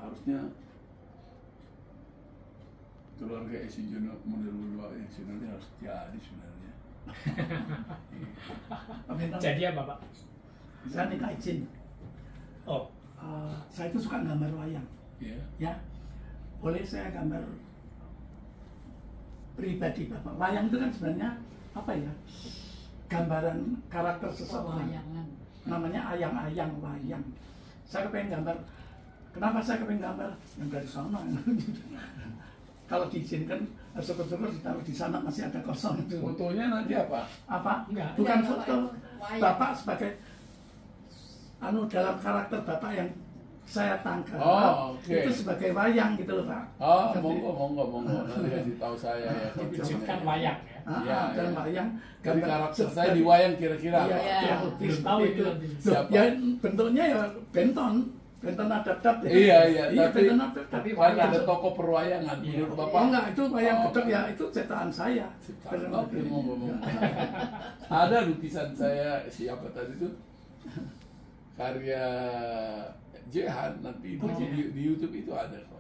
harusnya keluarga Esi Jono model dua yang sebenarnya harus jadi sebenarnya. Jadi apa Pak? Saya minta izin. Oh, Saya itu suka gambar wayang. Iya. Ya, boleh saya gambar pribadi Bapak. Wayang itu kan sebenarnya apa ya? Gambaran karakter seseorang. Namanya ayang-ayang wayang. Saya kepengen gambar. Kenapa saya kepengen gambar? Yang dari sana. Kalau diizinkan, syukur-syukur ditaruh di sana masih ada kosong itu. Fotonya nanti apa? Apa? Enggak. Bukan Enggak, foto. wayang. Bapak sebagai dalam karakter Bapak yang saya tangkap. Oh, oke. Itu sebagai wayang gitu loh Pak. Oh, Jadi, monggo. Nanti kasih tahu saya ya. diwujudkan wayang ya. Iya, dalam iya. wayang Dari gambar karakter saya seperti- di wayang kira-kira. Iya, apa? kurang lebih Belum seperti tahu itu. itu nanti. Loh, Siapa? ya bentuknya ya benton adap-adap ya. Iya, tapi benton adap-adap. tapi kan wayang. ada toko perwayangan. Iya. Menurut Oh Bapak? enggak, itu wayang Oh, gedek oke. ya, itu cetakan saya. Oke, monggo. Ada lukisan saya siapa tadi itu? Karya Jehan, nanti di YouTube itu ada kok.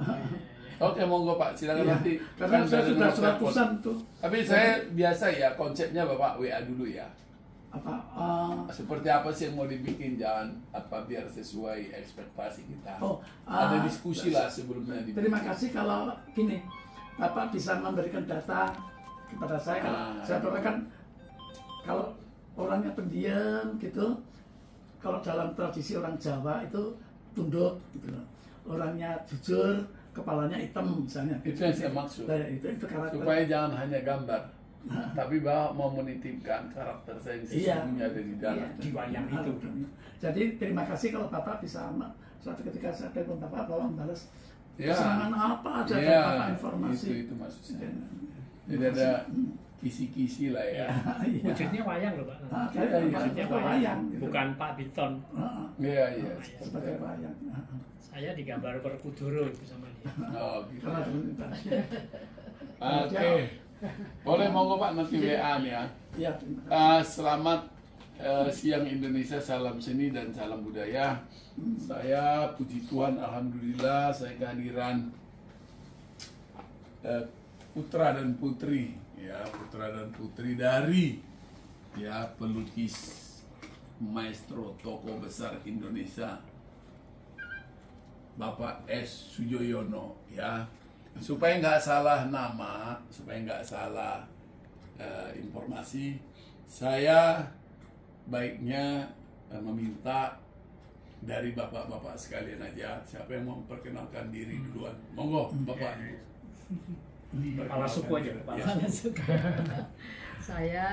Oke, monggo Pak, silakan Iya, nanti. karena Kan saya ada sudah nomor telepon. 100-an tuh. Tapi saya biasa ya, konsepnya Bapak WA dulu ya. Apa Seperti apa sih yang mau dibikin, jangan apa biar sesuai ekspektasi kita. Ada diskusi lah sebelumnya. Terima kasih kalau gini, Bapak bisa memberikan data kepada saya. Saya kan kalau orangnya pendiam gitu, kalau dalam tradisi orang Jawa itu tunduk gitu loh. Orangnya jujur, kepalanya hitam misalnya. Itu yang saya maksud. Nah, itu karakter. Supaya jangan hanya gambar, tapi bahwa mau menitipkan karakter saya yang sesungguhnya ada di dalam. Iya, Di wayang itu. Jadi terima kasih kalau Bapak bisa suatu ketika saya telepon Bapak membalas Ya. kesenangan apa aja dari Iya, Bapak informasi. itu maksud saya. Jadi ada kisi-kisi lah ya. Iya. Wujudnya wayang loh Pak. Iya, Wujudnya Bapak wayang. gitu. Bukan Pak Biton. Iya, iya. Sebagai wayang. Saya digambar Berkuduro itu sama dia. Oh, gitu. Karena Oke. Boleh monggo Pak nanti WA nih ya. Iya, terima kasih. Selamat siang Indonesia, salam seni dan salam budaya. Saya puji Tuhan, alhamdulillah saya kehadiran putra dan putri, ya putra dan putri dari ya pelukis maestro tokoh besar Indonesia, Bapak S. Sujoyono, ya. Supaya nggak salah nama, supaya nggak salah informasi, saya baiknya meminta dari bapak-bapak sekalian aja, siapa yang mau memperkenalkan diri duluan, monggo Bapak. Kepala suku aja, Kepala Ya. Saya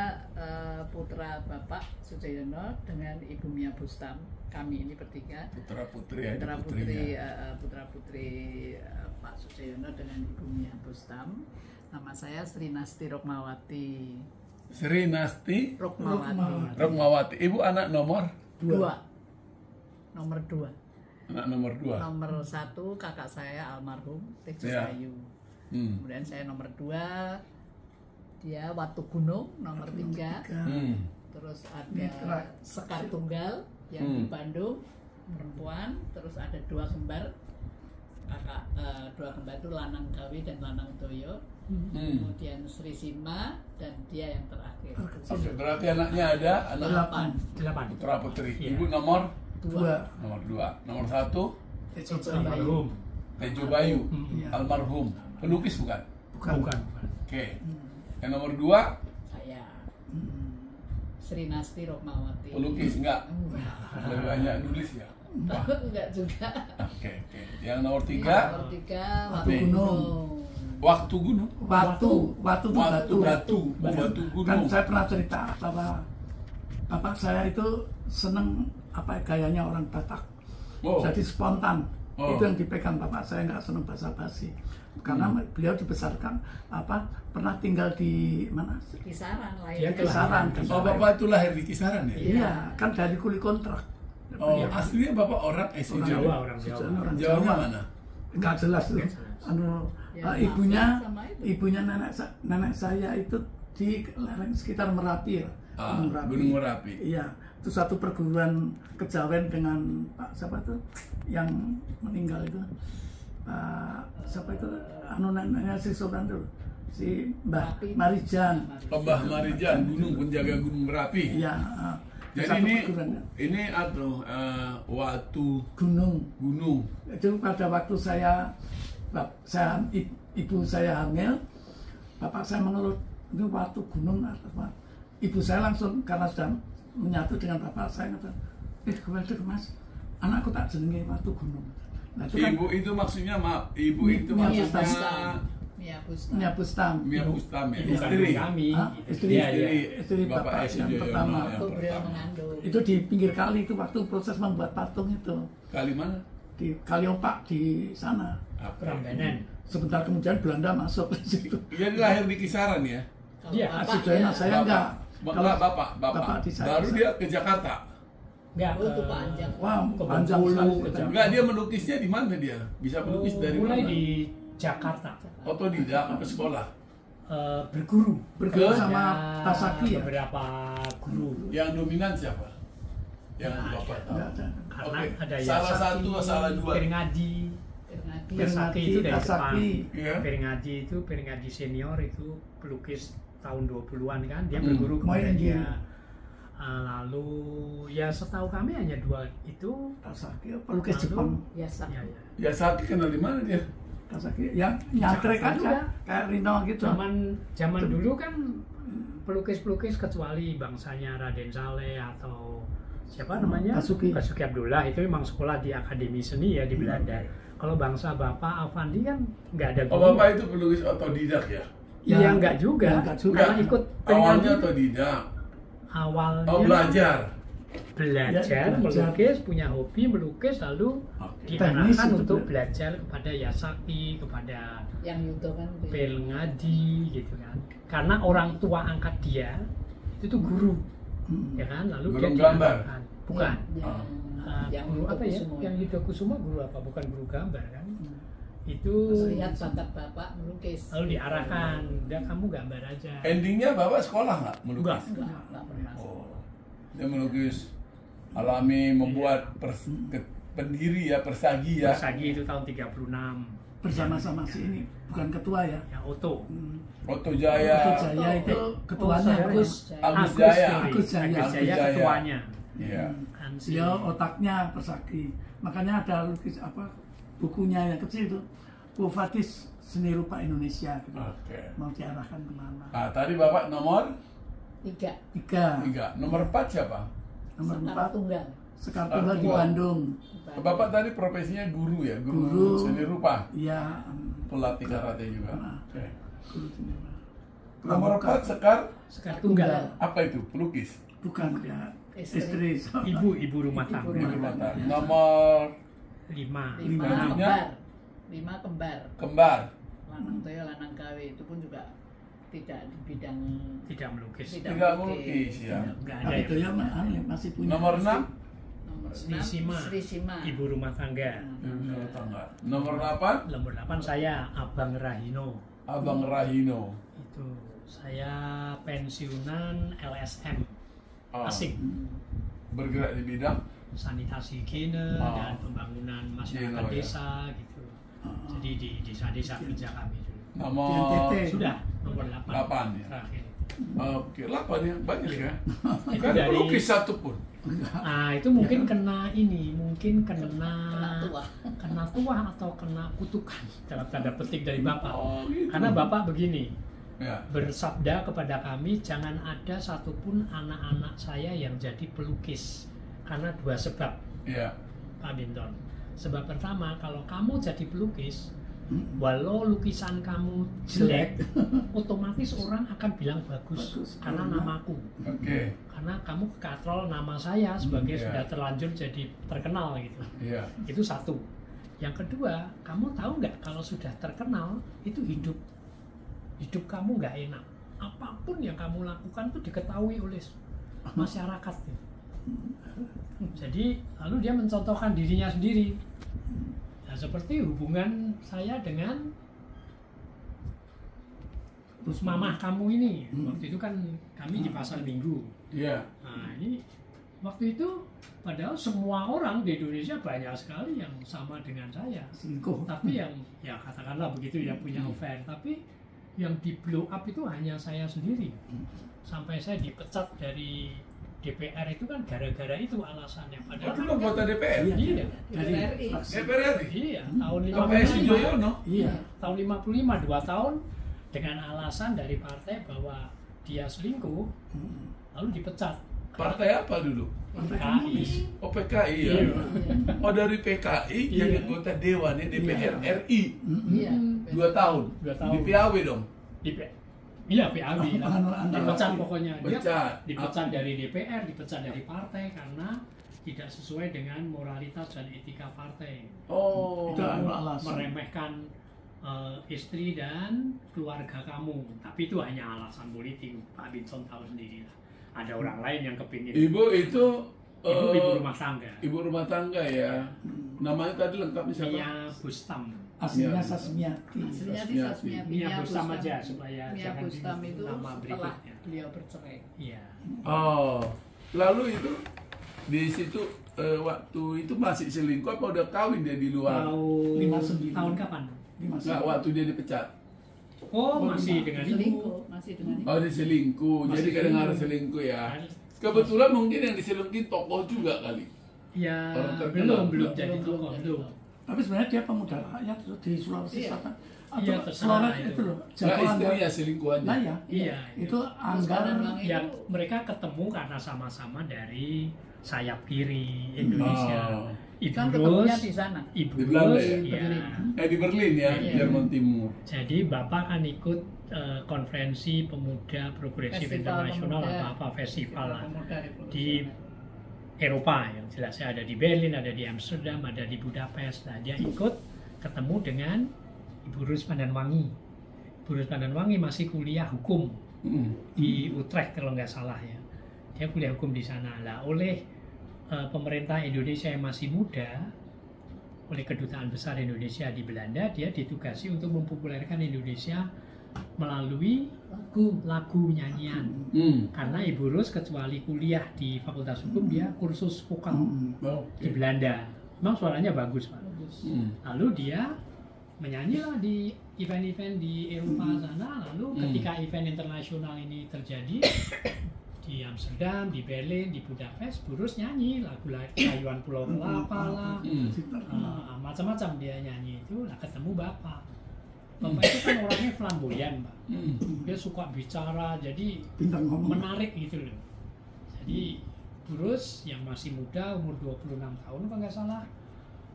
putra Bapak Sujoyono dengan Ibu Mia Bustam. Kami ini bertiga. Putra putri ya, Putra putrinya. putri Pak Sujoyono dengan Ibu Mia Bustam. Nama saya Sri Nasti Rokmawati. Sri Nasti Rokmawati. Ibu anak nomor Dua. Nomor 2. anak nomor 2. Nomor 1 kakak saya almarhum Tejo Ya. Bayu. Kemudian saya nomor 2, dia Watu Gunung nomor 3. Terus ada Sekar Tunggal yang di Bandung perempuan. Terus ada 2 kembar kakak, 2 kembar itu Lanang Gawi dan Lanang Toyo. Kemudian Sri Sima dan dia yang terakhir. Oke, berarti anaknya ada anak 8. putra putri. Iya. Ibu nomor 2. nomor 2. Nomor 1 Almarhum. Tejo Bayu, Iya. almarhum. Pelukis bukan? Bukan. Oke. Yang nomor 2 Saya Sri Nasti Rokmawati. pelukis enggak? Enggak. Lebih banyak nulis ya. Wah. Enggak juga. Oke. Yang nomor 3 Nomor 3 Watu Gunung. waktu gunung. Watu itu batu. Batu gunung. Kan saya pernah cerita bahwa bapak saya itu seneng gayanya orang Batak. Oh. Jadi spontan. Oh. Itu yang dipegang bapak saya, nggak seneng basa-basi. Karena beliau dibesarkan pernah tinggal di mana? Kisaran Dia lain. Kisaran. Oh, Bapak itu lahir di Kisaran ya? Iya, kan dari kuli kontrak. Oh, Beliau- aslinya Bapak orang Orang Jawa, orang Jawa. Orang Jawanya Jawa. mana? Nggak jelas tuh. Ya, Ibunya sama itu. ibunya nenek saya itu di lereng sekitar Merapi ya. Gunung Merapi. Iya, itu satu perguruan kejawen dengan Pak siapa tuh yang meninggal itu. siapa itu namanya si Sultan tuh, si Mbah Marijan. Mbah Marijan, penjaga gunung Merapi. Iya. Jadi ini atau Watu gunung. Itu pada waktu ibu saya hamil, bapak saya mengeluh ini Watu gunung apa. Ibu saya langsung karena sudah menyatu dengan bapak saya kata, kembali Mas, anakku tak jenenge Watu gunung. Nah, itu kan, ibu itu maksudnya ibu itu maksudnya Mia Bustam ya, Istri kami. Istri bapak yang pertama. Itu di pinggir kali itu waktu proses membuat patung itu. Kali mana? Di Kali Opak di sana. Prambanan. Sebentar kemudian Belanda masuk ke situ. Dia lahir di Kisaran ya? Iya. Sujoyono saya enggak. Kalau bapak. di saya. Baru dia ke Jakarta. Enggak, itu panjang. Wah, ke panjang Bengkulu, sekali. ke Enggak, dia melukisnya di mana dia? Bisa melukis dari mulai mana? di Jakarta. Otodidak apa sekolah? Berguru. Berguru sama Ada Tasaki ya? beberapa guru. Yang dominan siapa? Yang Nggak bapak tahu. Enggak ada. Karena Oke. ada Salah Yasaki, satu, salah dua. Peringadi. Yasaki itu dari Jepang. Tasaki. Iya. Peringadi senior itu pelukis tahun 20-an kan, dia berguru kepada Lumayan dia. dia. Lalu ya setahu kami hanya dua itu. Tasaki pelukis Lalu, Jepang. Ya, ya. Yasaki kenal di mana dia? Tasaki yang nyantrek Jakarta juga. aja kayak Rino gitu. Zaman dulu kan pelukis-pelukis kecuali bangsanya Raden Saleh atau siapa namanya Basuki Abdullah itu memang sekolah di Akademi Seni ya di Belanda. Kalau bangsa Bapak Avandi kan nggak ada guru. Oh, bapak itu pelukis otodidak ya? Iya nggak juga. Ya, nggak juga. Karena ikut Awalnya Peringadi. otodidak. Awalnya Oh, belajar. belajar Ya, melukis, punya hobi melukis, lalu Oke. Teknis diarahkan itu untuk ya. belajar kepada Yasaki, kepada Yang Yudo kan itu ya. Pelngadi gitu kan. Karena orang tua angkat dia itu tuh guru, Hmm. ya kan. Lalu Guru dia gambar? diarahkan. Bukan. Yang Guru apa ya? Yudo Yang Yudo Kusumo guru apa? Bukan guru gambar kan? Itu lihat bakat bapak melukis. lalu diarahkan, udah kamu gambar aja. Endingnya bapak sekolah nggak melukis? Enggak pernah. Oh, dia melukis alami, membuat pendiri ya, persagi ya. Persagi itu tahun 36. Bersama-sama si ini bukan ketua ya. Ya Oto. Otto Jaya. Otto Jaya itu ketuanya. Agus Agus Jaya. sorry. Agus Jaya. Agus Jaya ketuanya. Iya. Kan si- Dia otaknya persagi. Makanya ada lukis apa bukunya yang kecil itu Kufatis Seni Rupa Indonesia gitu. Oke. Mau diarahkan kemana? Nah, tadi bapak nomor 3. 3. Nomor 4 siapa? Nomor 4 Tunggal. Sekarang tinggal di Bandung. Bapak tadi profesinya guru ya, guru, Guru. seni rupa, Iya. pelatih karate juga. Nah. Oke. Guru seni rupa. Nomor 4 Sekar, Sekar Tunggal. apa itu? Pelukis. Bukan ya. Istri. Istri. Ibu rumah tangga. Ibu Rumah tangga. Nomor 5. 5 Selanjutnya? kembar. 5 kembar. kembar. Lanang toyo lanang gawe itu pun juga tidak di bidang Tidak melukis. Tidak melukis ya. Enggak ada Tapi ya. itu ya masih punya. Nomor 6 nomor Sri 6 Sima. Sri Sima. Ibu rumah tangga. rumah tangga. Nomor 8 Nomor 8 saya Abang Rahino. Abang Rahino. Itu saya pensiunan LSM Ah, asing. bergerak di bidang Sanitasi higiene Ah. dan pembangunan masyarakat Higiene, ya. desa gitu. Jadi di desa-desa kerja kami dulu. nomor TNTT. Sudah nomor 8. 8 ya. Terakhir. Oke, 8 ya, banyak ya. Itu Kan dari- pelukis satu pun. Nah, itu mungkin kena ini, mungkin kena tua. kena tua atau kena kutukan dalam tanda petik dari Bapak. Oh, gitu. Karena Bapak begini, Ya. bersabda kepada kami, jangan ada satupun anak-anak saya yang jadi pelukis. Karena 2 sebab, Iya. Pak Binton. Sebab pertama, kalau kamu jadi pelukis, walau lukisan kamu jelek, otomatis orang akan bilang bagus, Bagus. karena namaku. Oke. Karena kamu katrol nama saya sebagai Iya. sudah terlanjur jadi terkenal gitu. Iya. Itu satu. Yang kedua, kamu tahu nggak kalau sudah terkenal itu hidup kamu nggak enak. Apapun yang kamu lakukan itu diketahui oleh masyarakat. Jadi lalu dia mencontohkan dirinya sendiri. Nah, seperti hubungan saya dengan mamah kamu ini. Waktu itu kan kami di pasar Minggu. Iya. Nah ini Waktu itu padahal semua orang di Indonesia banyak sekali yang sama dengan saya. Selingkuh. Tapi yang ya katakanlah begitu ya punya affair, tapi yang di blow up itu hanya saya sendiri. Sampai saya dipecat dari DPR itu kan gara-gara itu alasannya. Padahal Itu anggota DPR? Iya. Dari RI. fraksi. DPR RI? Iya, tahun KPS 55. Joyono? Iya. Tahun 55, 2 tahun dengan alasan dari partai bahwa dia selingkuh, lalu dipecat. Partai apa dulu? PKI. Oh PKI ya? Iya. Oh dari PKI jadi anggota Dewan ya DPR RI Iya. 2 tahun? 2 tahun. Di PAW dong? Iya, PAB lah. Anda Dipecat rapi. pokoknya. Dia Pecat. dipecat dari DPR, dipecat dari partai karena tidak sesuai dengan moralitas dan etika partai. Oh. Itu alasan. Meremehkan istri dan keluarga kamu. Tapi itu hanya alasan politik. Pak Binson tahu sendiri lah. Ada orang lain yang kepingin. Ibu itu Ibu rumah tangga. ibu rumah tangga ya. Namanya tadi lengkapnya siapa? Mia Bustam. Aslinya Iya. Sasmiati. Aslinya di Sasmiati. Sasmiati. Mia Bustam aja supaya Mia jangan Bustam bingung itu nama setelah berikutnya. beliau bercerai. Iya. Oh. Lalu itu di situ waktu itu masih selingkuh apa udah kawin dia di luar? Tahun 59. tahun kapan? Enggak, waktu dia dipecat. Oh, masih dengan ibu. Selingkuh, masih dengan ibu. Oh, dia selingkuh. Masih Jadi kadang-kadang selingkuh. selingkuh ya. Kebetulan mungkin yang diselingkuhin tokoh juga kali. Ya, Orang terkenal. belum jadi tokoh, belum. Tapi sebenarnya dia pemuda rakyat itu di Sulawesi Iya. Selatan. Iya, Atau terserah Flores itu. itu loh. Nah, Joko istrinya Anggar. selingkuhannya. Nah ya. Iya, Itu Anggar. Sekarang yang mereka ketemu karena sama-sama dari sayap kiri Indonesia. Oh. Ibu Kan Rus, ketemunya di sana. Ibu Di Belanda Rus, ya? ya. Di Berlin ya, Iya. Jerman Timur. Jadi Bapak kan ikut konferensi pemuda progresif Festival internasional pemuda. atau apa festival lah Pemuda Revolusi. di Eropa yang jelasnya ada di Berlin, ada di Amsterdam, ada di Budapest. Nah, dia ikut ketemu dengan Ibu Rus Pandanwangi. Ibu Rus Pandanwangi masih kuliah hukum di Utrecht kalau nggak salah ya. Dia kuliah hukum di sana. Lah oleh pemerintah Indonesia yang masih muda, oleh Kedutaan Besar Indonesia di Belanda, dia ditugasi untuk mempopulerkan Indonesia melalui lagu nyanyian. Karena Ibu Rus kecuali kuliah di Fakultas Hukum, dia kursus vokal di Belanda. Memang suaranya bagus, Pak. Lalu dia menyanyilah di event-event di Eropa sana. Lalu ketika event internasional ini terjadi di Amsterdam, di Berlin, di Budapest, Bu Rus nyanyi lagu Rayuan Pulau Kelapa lah, macam-macam dia nyanyi itu. Lah ketemu Bapak. Bapak itu kan orangnya flamboyan, Pak. Dia suka bicara, jadi Pintar ngomong. menarik gitu loh. Jadi Bu Rus yang masih muda, umur 26 tahun kalau nggak salah.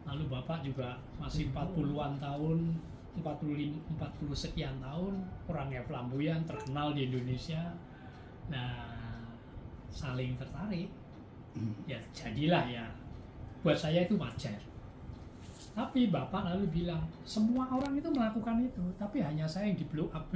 Lalu Bapak juga masih 40-an tahun, 40 sekian tahun, orangnya flamboyan, terkenal di Indonesia. Nah, saling tertarik. Ya jadilah ya. Buat saya itu wajar. Tapi Bapak lalu bilang, semua orang itu melakukan itu, tapi hanya saya yang di blow up.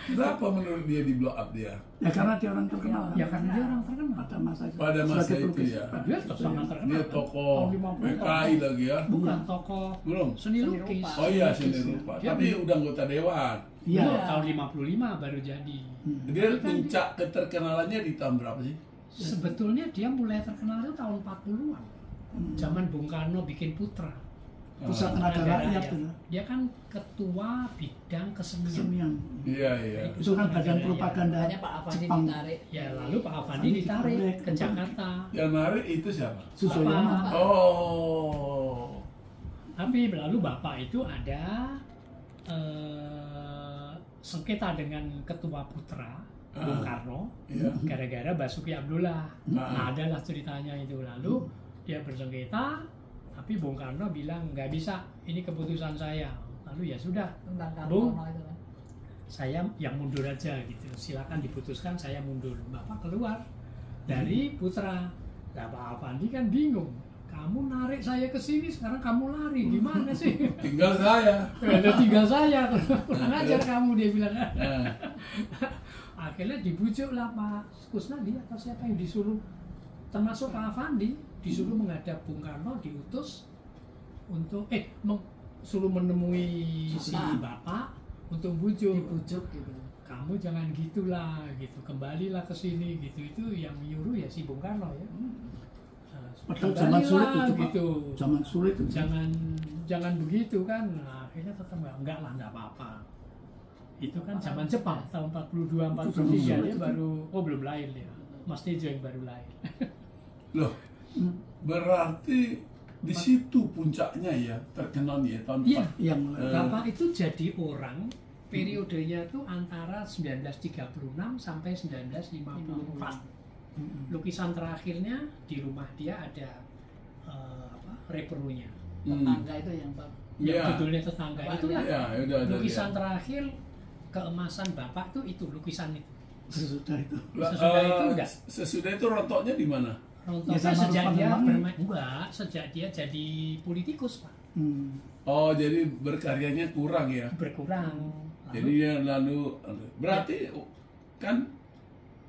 Kenapa menurut dia di blow up dia? Ya karena dia orang terkenal. Ya karena dia orang terkenal. Pada masa itu. Pada masa Sebagai itu pelukis. ya. Dia sangat terkenal. Dia tokoh Tahun 50. PKI lagi ya. Bukan tokoh Belum. seni Seni lukis. rupa. Oh iya, seni rupa. Dia Tapi udah anggota dewan. Iya. Belum, tahun 55 baru jadi. Dia puncak keterkenalannya di tahun berapa sih? Sebetulnya dia mulai terkenal itu tahun 40-an. Zaman Bung Karno bikin Putra. Pusat Tenaga Rakyat itu. Dia kan ketua bidang kesenian. Kesenian. Iya, iya. Itu kan badan propaganda Makanya Pak Avandi Jepang. ditarik. Ya lalu Pak Avandi ditarik ke Jakarta. Yang narik itu siapa? Susoyono. Bapak. Oh. Tapi lalu Bapak itu ada sengketa dengan ketua Putra Bung Karno Iya. gara-gara Basuki Abdullah. Nah, adalah ceritanya itu. Lalu dia bersengketa, tapi Bung Karno bilang nggak bisa, ini keputusan saya. Lalu ya sudah, Tentang Bung, Karno itu kan. saya yang mundur aja gitu. Silakan diputuskan, saya mundur. Bapak keluar dari Putra. Nah, Pak Avandi kan bingung. Kamu narik saya ke sini, sekarang kamu lari, gimana sih? Tinggal saya. Ada tinggal saya, kurang ajar kamu, dia bilang. Nah, Akhirnya dibujuk lah Pak Kusnadi atau siapa yang disuruh, termasuk Pak Avandi, disuruh menghadap Bung Karno, diutus untuk suruh menemui si Bapak untuk bujuk. Dibujuk gitu. kamu jangan gitulah gitu, kembalilah ke sini gitu. Itu yang nyuruh ya si Bung Karno ya. Padahal zaman sulit itu, Pak. gitu. Zaman sulit itu. Jangan begitu kan. Nah, akhirnya tetap enggak lah, enggak apa-apa. Itu kan zaman Jepang tahun 42 43 dia baru belum lahir ya. Mas Tejo yang baru lahir. Loh, berarti di situ puncaknya ya terkenal ya tahun Iya, yang Bapak itu jadi orang periodenya itu antara 1936 sampai 1954. Lukisan terakhirnya di rumah dia ada repronya. Tetangga itu yang Pak. Yang Ya. judulnya tetangga itulah. Ya, udah ada Lukisan ya. terakhir keemasan Bapak itu lukisan itu. sesudah itu. Sesudah itu enggak. Sesudah itu rontoknya di mana? Rontoknya Ya, sama sejak Rufan dia Demang. bermain enggak, sejak dia jadi politikus, Pak. Oh, jadi berkaryanya kurang ya. Berkurang. Jadi dia lalu berarti kan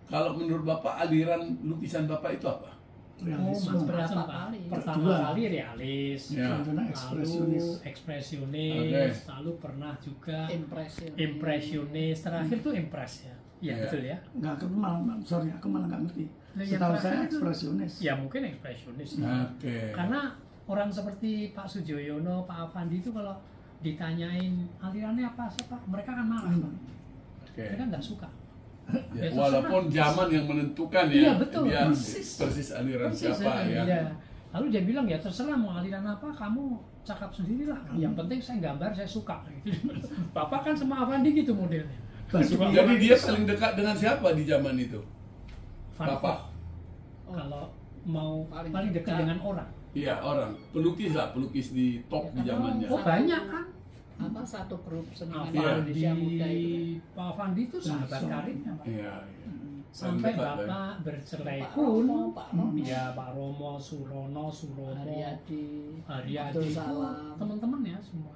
kalau menurut Bapak aliran lukisan Bapak itu apa? Realisme. macam-macam, Berapa Pak. kali? Pertama Kedua. kali realis, Ya. Karena lalu ekspresionis. ekspresionis, Oke. lalu pernah juga Impression. impresionis, terakhir tuh impres ya. Iya Ya. betul ya. Enggak, aku malah, sorry, aku malah nggak ngerti. Nah, yang Setahu terakhir saya itu- ekspresionis. Ya mungkin ekspresionis. Oke. Karena orang seperti Pak Sujoyono, Pak Avandi itu kalau ditanyain alirannya apa sih Pak, mereka kan marah. Oke. Mereka nggak suka. Ya, Ya, walaupun zaman yang menentukan ya. Iya, betul. Dia Persis. aliran Persis, siapa ya. iya. Lalu dia bilang ya terserah mau aliran apa, kamu cakap sendirilah. Yang penting saya gambar, saya suka. Gitu. Bapak kan sama Avandi gitu modelnya. Basuki. Jadi dia paling dekat dengan siapa di zaman itu? Van Bapak. Gogh. Kalau mau Paling paling dekat dekat. dengan orang. Iya, orang. Pelukis lah, pelukis di top di zamannya. Oh banyak kan. Apa satu grup seniman Iya. Indonesia muda itu kan? Pak Avandi itu sahabat Langsung. karibnya Pak. Iya, iya. Sampai Paling dekat, Bapak bercerai Pak pun, Romo, Pak Romo, ya Pak Romo, Surono, Haryadi, Haryadi Abdul itu Salam. teman-teman ya semua.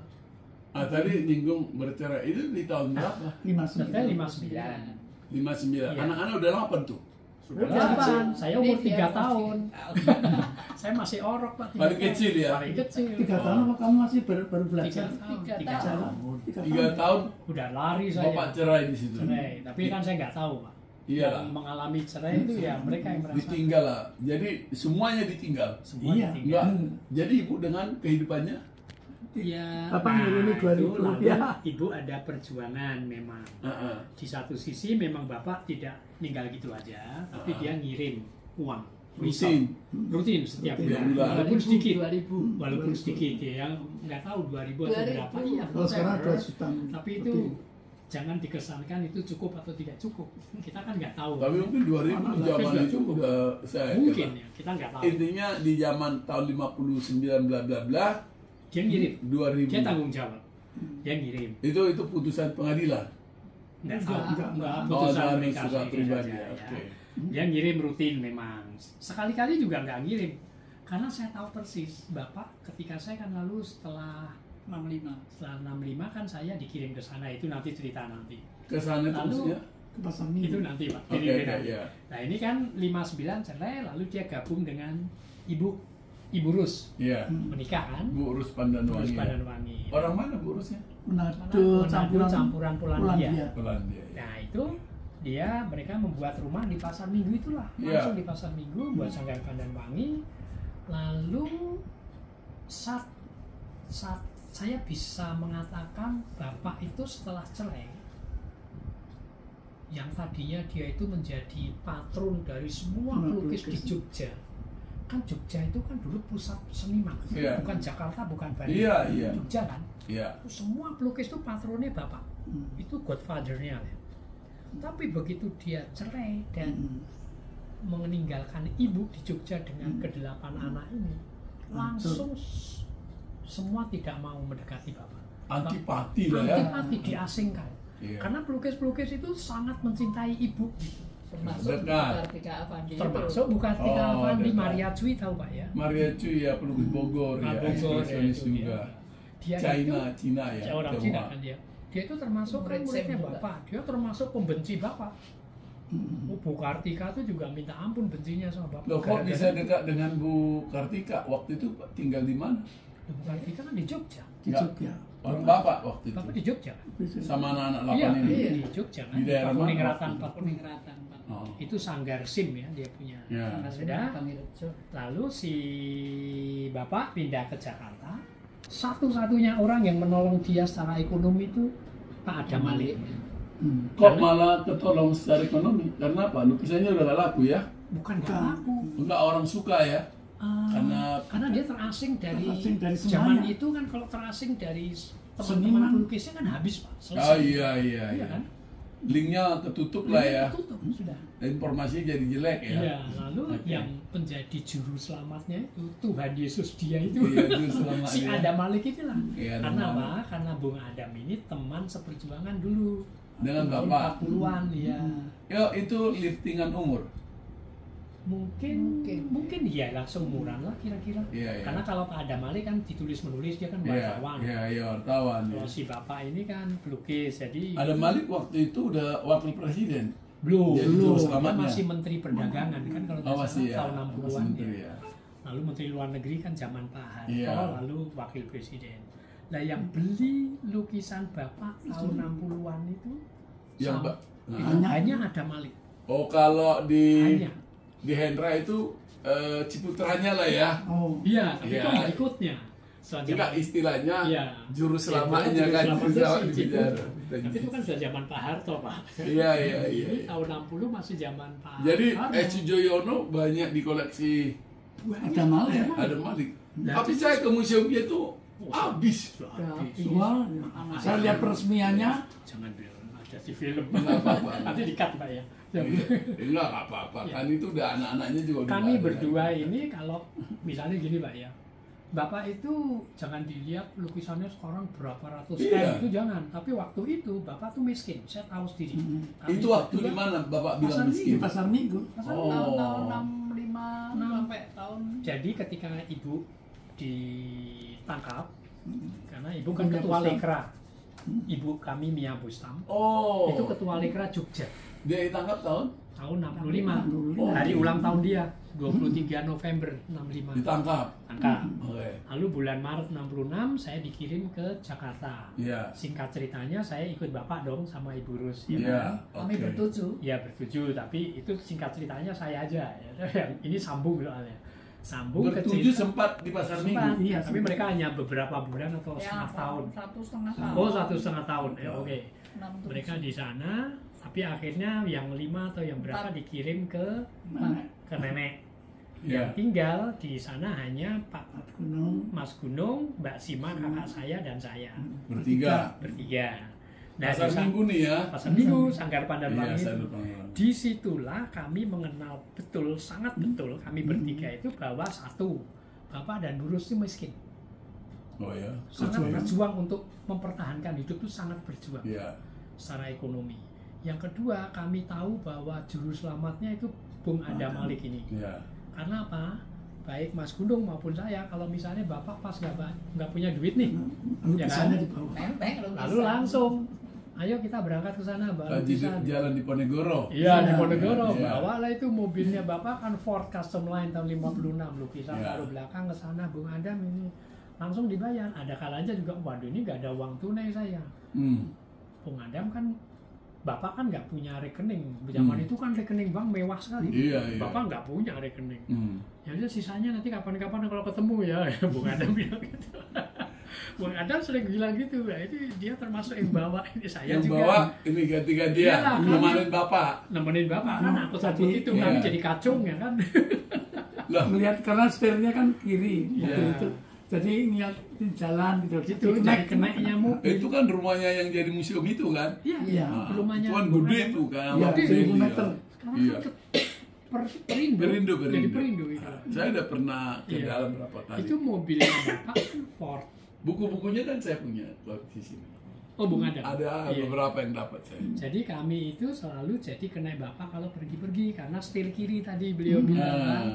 Tadi nyinggung bercerai itu di tahun berapa? 59. Saya 59. 59. Iya. Anak-anak udah 8 tuh. Udah Udah, delapan. Saya umur Ini 3 dia tahun. masih- Saya masih orok Pak. 3 Paling tahun. kecil ya? Paling kecil. 3 tahun apa kamu masih baru 3 belajar? tahun. Tiga 3 tahun. tahun. 3 tahun Udah lari saya. Bapak cerai di situ. Cerai. Tapi kan saya nggak tahu Pak. Iya Yang lah. mengalami cerai itu ya mereka yang merasa. Ditinggal lah. Jadi semuanya ditinggal. Semua Iya. ditinggal. Enggak. Jadi ibu dengan kehidupannya Ya, Bapak ngirimin itu 2.000 lalu rupiah. Ibu ada perjuangan memang. Heeh. Di satu sisi memang Bapak tidak ninggal gitu aja, tapi dia ngirim uang. rutin. Rutin setiap Rutin. bulan. Bulan. Walaupun sedikit. 2000. Walaupun sedikit ya, yang nggak tahu 2000 atau 2000. berapa. Iya, Kalau sekarang whatever. 2 juta. Tapi itu jangan dikesankan itu cukup atau tidak cukup. Kita kan nggak tahu. Tapi mungkin 2000 di zaman Nggak itu cukup. udah saya Mungkin kira. ya, kita nggak tahu. Intinya di zaman tahun 59 bla bla bla Dia ngirim, 2000. dia tanggung jawab. Dia ngirim. Itu putusan pengadilan. Nggak Enggak, tahu, enggak. nggak Oh, putusan dan mereka suka sendiri pribadi. saja, ya. Oke. Dia ngirim rutin memang. Sekali-kali juga nggak ngirim. Karena saya tahu persis, Bapak ketika saya kan lalu setelah 65. 65 kan saya dikirim ke sana, itu nanti cerita nanti. Ke sana Lalu- terusnya. Ke pasar Itu minggu. nanti Pak. Oke, Jadi oke, beda. ya. Nah ini kan 59 cerai, lalu dia gabung dengan Ibu Rus. Iya. Menikah kan? Bu Urus Rus Pandanwangi. Padanwangi. Orang mana Bu Urusnya? Manado campuran Polandia. Polandia. Nah itu mereka membuat rumah di pasar Minggu itulah, Iya. langsung di pasar Minggu buat Sanggar Pandanwangi. Lalu saat saya bisa mengatakan Bapak itu setelah cerai, yang tadinya dia itu menjadi patron dari semua pelukis di Jogja. Kan Jogja itu kan dulu pusat seniman, Iya. bukan Jakarta, bukan Bandung. Iya, iya. Jogja kan. Iya. Semua pelukis itu patronnya Bapak. Itu godfather-nya. Tapi begitu dia cerai dan meninggalkan ibu di Jogja dengan ke-8 anak ini, langsung semua tidak mau mendekati Bapak. Antipati lah ya. Antipati, diasingkan. Iya. Karena pelukis-pelukis itu sangat mencintai ibu. Termasuk Dekat. Kartika Avandi itu. Termasuk Bukartika Oh, Avandi, dekat. Maria Cui tahu Pak ya? Maria Cuy ya pelukis Bogor ya, Bogor, ekspresionis ya, itu juga. Dia Cina ya. orang Tionghoa. Cina kan dia. Dia itu termasuk kan Murid muridnya Zen juga. Bapak. Dia termasuk pembenci Bapak. Bu Kartika itu juga minta ampun bencinya sama Bapak. Loh kok Gara-gara bisa dekat dengan Bu Kartika? Waktu itu tinggal di mana? Bu Kartika kan di Jogja. Di Enggak. Jogja. Orang bapak waktu itu Bapak di Jogja. sama anak-anak Iya, 8 ini. di Jogja kan. Di daerah mana? Kuningratan, Pak. Kuningratan, Pak. Oh. Itu Sanggar SIM ya dia punya. Ya. Sudah. Lalu si bapak pindah ke Jakarta. Satu-satunya orang yang menolong dia secara ekonomi itu Pak Adam Malik. Kok malah ketolong secara ekonomi? Karena apa? Lukisannya udah gak laku ya? Bukan gak laku. Enggak, orang suka ya? Karena dia terasing dari Terasing dari zaman semuanya. itu kan, kalau terasing dari Seniman. teman-teman pelukisnya kan habis Pak. Oh iya. Iya kan? Linknya ketutup lah ya. Tutup sudah. Informasinya jadi jelek ya. Iya, lalu Oke. yang menjadi juru selamatnya itu Tuhan Yesus dia itu. Iya, juru selamat Si dia. Adam Malik itulah. Iya, Adam Karena Malik. apa? Karena Bung Adam ini teman seperjuangan dulu. Dengan Tahun Bapak. 40-an ya. Ya itu liftingan umur. Mungkin iyalah seumuran lah kira-kira. Iya. Karena kalau Pak Adam Malik kan ditulis-menulis, dia kan wartawan. Iya, wartawan. Kalau si Bapak ini kan pelukis, jadi Ada Malik waktu itu udah wakil presiden. belum, Jadi juru selamatnya. masih Menteri Perdagangan kan kalau Oh nggak masih salah ya. tahun Masih 60-an menteri ya. ya. Lalu Menteri Luar Negeri kan zaman Pak Harto, Iya. lalu Wakil Presiden. Nah yang beli lukisan Bapak tahun 60-an itu Yang sama- Nah. itu hanya ada Malik. Oh kalau di Hanya. Hendra itu ciputranya lah ya. Oh, Iya, tapi Iya. kok nggak ikutnya. Soalnya Enggak istilahnya Iya. juru Ya, selamanya juru kan. selamatnya Juru selamat si di Cipu. penjara. Tapi itu kan sudah zaman Pak Harto, Pak. Iya. Ini tahun 60 masih zaman Pak Jadi Harto. Eci Joyono banyak di koleksi ada malah ya. ada Malik. Nah, Tapi saya ke museum dia tuh habis. Habis. Wah, saya lihat peresmiannya. Jangan bilang ada di film. Enggak apa-apa. Nanti di-cut, Pak ya. Enggak apa-apa. Iya. Kan itu udah anak-anaknya juga udah Kami nggak ada. berdua ini kalau misalnya gini Pak ya, Bapak itu jangan dilihat lukisannya sekarang berapa ratus Iya. M, itu jangan. Tapi waktu itu Bapak tuh miskin, saya tahu sendiri. Kami Itu waktu berdua- di mana Bapak Pasar bilang Di miskin? pasar Minggu. Oh. Tahun-tahun 65 sampai tahun Jadi ketika Ibu ditangkap, karena Ibu kan Mia ketua Bustam. Lekra, Ibu kami Mia Bustam, Oh. itu ketua Lekra Jogja Dia ditangkap tahun? tahun 65, Oh. hari ulang tahun dia 23 November 65. Ditangkap. Tangkap. Oke. Lalu bulan Maret 66 saya dikirim ke Jakarta. Iya. Singkat ceritanya saya ikut Bapak dong sama Ibu Rus. Iya. kami Oke. bertujuh. Ya bertujuh, tapi itu singkat ceritanya saya aja. Ya. Ini sambung soalnya. Sambung ke Bertujuh cerita. sempat di pasar Sempat, Minggu. Iya, tapi sempat. mereka hanya beberapa bulan atau Ya, setengah tahun. 1,5 tahun. Oh, 1,5 tahun. Ya, Oh. oke. 6, Mereka di sana, tapi akhirnya yang 5 atau yang berapa dikirim ke Mana? nenek. Iya. Yang tinggal di sana hanya Pak Gunung. Mas Gunung, Mbak Sima, kakak saya, dan saya. Bertiga. Bertiga. Nah, Pasar di sana- Minggu nih ya. Pasar Minggu, Sanggar Pandan-Wangi Iya, itu. Sanggar Pandan-Wangi. Disitulah kami mengenal betul, sangat betul, kami bertiga itu bahwa satu, Bapak dan Bu Rus itu miskin. Oh ya. Sangat Berjuang. berjuang untuk mempertahankan hidup itu, sangat berjuang Iya. secara ekonomi. Yang kedua, kami tahu bahwa juru selamatnya itu Bung Adam Malik ini. Iya. Karena apa? Baik Mas Gunung maupun saya, kalau misalnya Bapak pas nggak punya duit nih, ya kan? Lukisannya di bawah. Nempel lukisan. Lalu langsung, ayo kita berangkat ke sana, Mbak. Di jalan di Ponegoro. Iya, di Iya, Ponegoro. iya. Bawalah itu mobilnya Bapak kan Ford Custom Line tahun 56, lukisan Iya. taruh belakang ke sana, Bung Adam ini langsung dibayar. Ada kalanya juga, waduh ini nggak ada uang tunai saya. Bung Adam kan, Bapak kan nggak punya rekening. Zaman itu kan rekening bank mewah sekali. Iya, iya. Bapak nggak punya rekening. Hmm. Ya udah sisanya nanti kapan-kapan kalau ketemu ya, Bung Adam bilang gitu. Bung Adam sering bilang gitu, ya itu dia termasuk yang bawa ini saya Yang juga. bawa ini ganti-gantian. Iyalah, Nemarin Bapak. Nemenin Bapak kan aku takut Jadi, itu iya. kami jadi kacung ya kan. Lah, Melihat karena setirnya kan kiri. Iya. Waktu itu. Jadi ngeliatin jalan gitu. Itu jadi kenainya mobil. itu kan rumahnya yang jadi museum itu kan? Iya, Iya. Nah, rumahnya itu kan Bung gede Adam. itu kan. Iya, Waktu 1000 itu, meter. Sekarang Iya. kan Perindo. Perindo, Jadi Perindo. Perindo itu. Saya udah pernah ke Iya. dalam berapa kali. Itu mobilnya Bapak kan Ford. Buku-bukunya kan saya punya di sini. Oh, Bung Adam. Ada Iya. beberapa yang dapat saya. Jadi kami itu selalu jadi kena Bapak kalau pergi-pergi karena setir kiri tadi beliau bilang kan.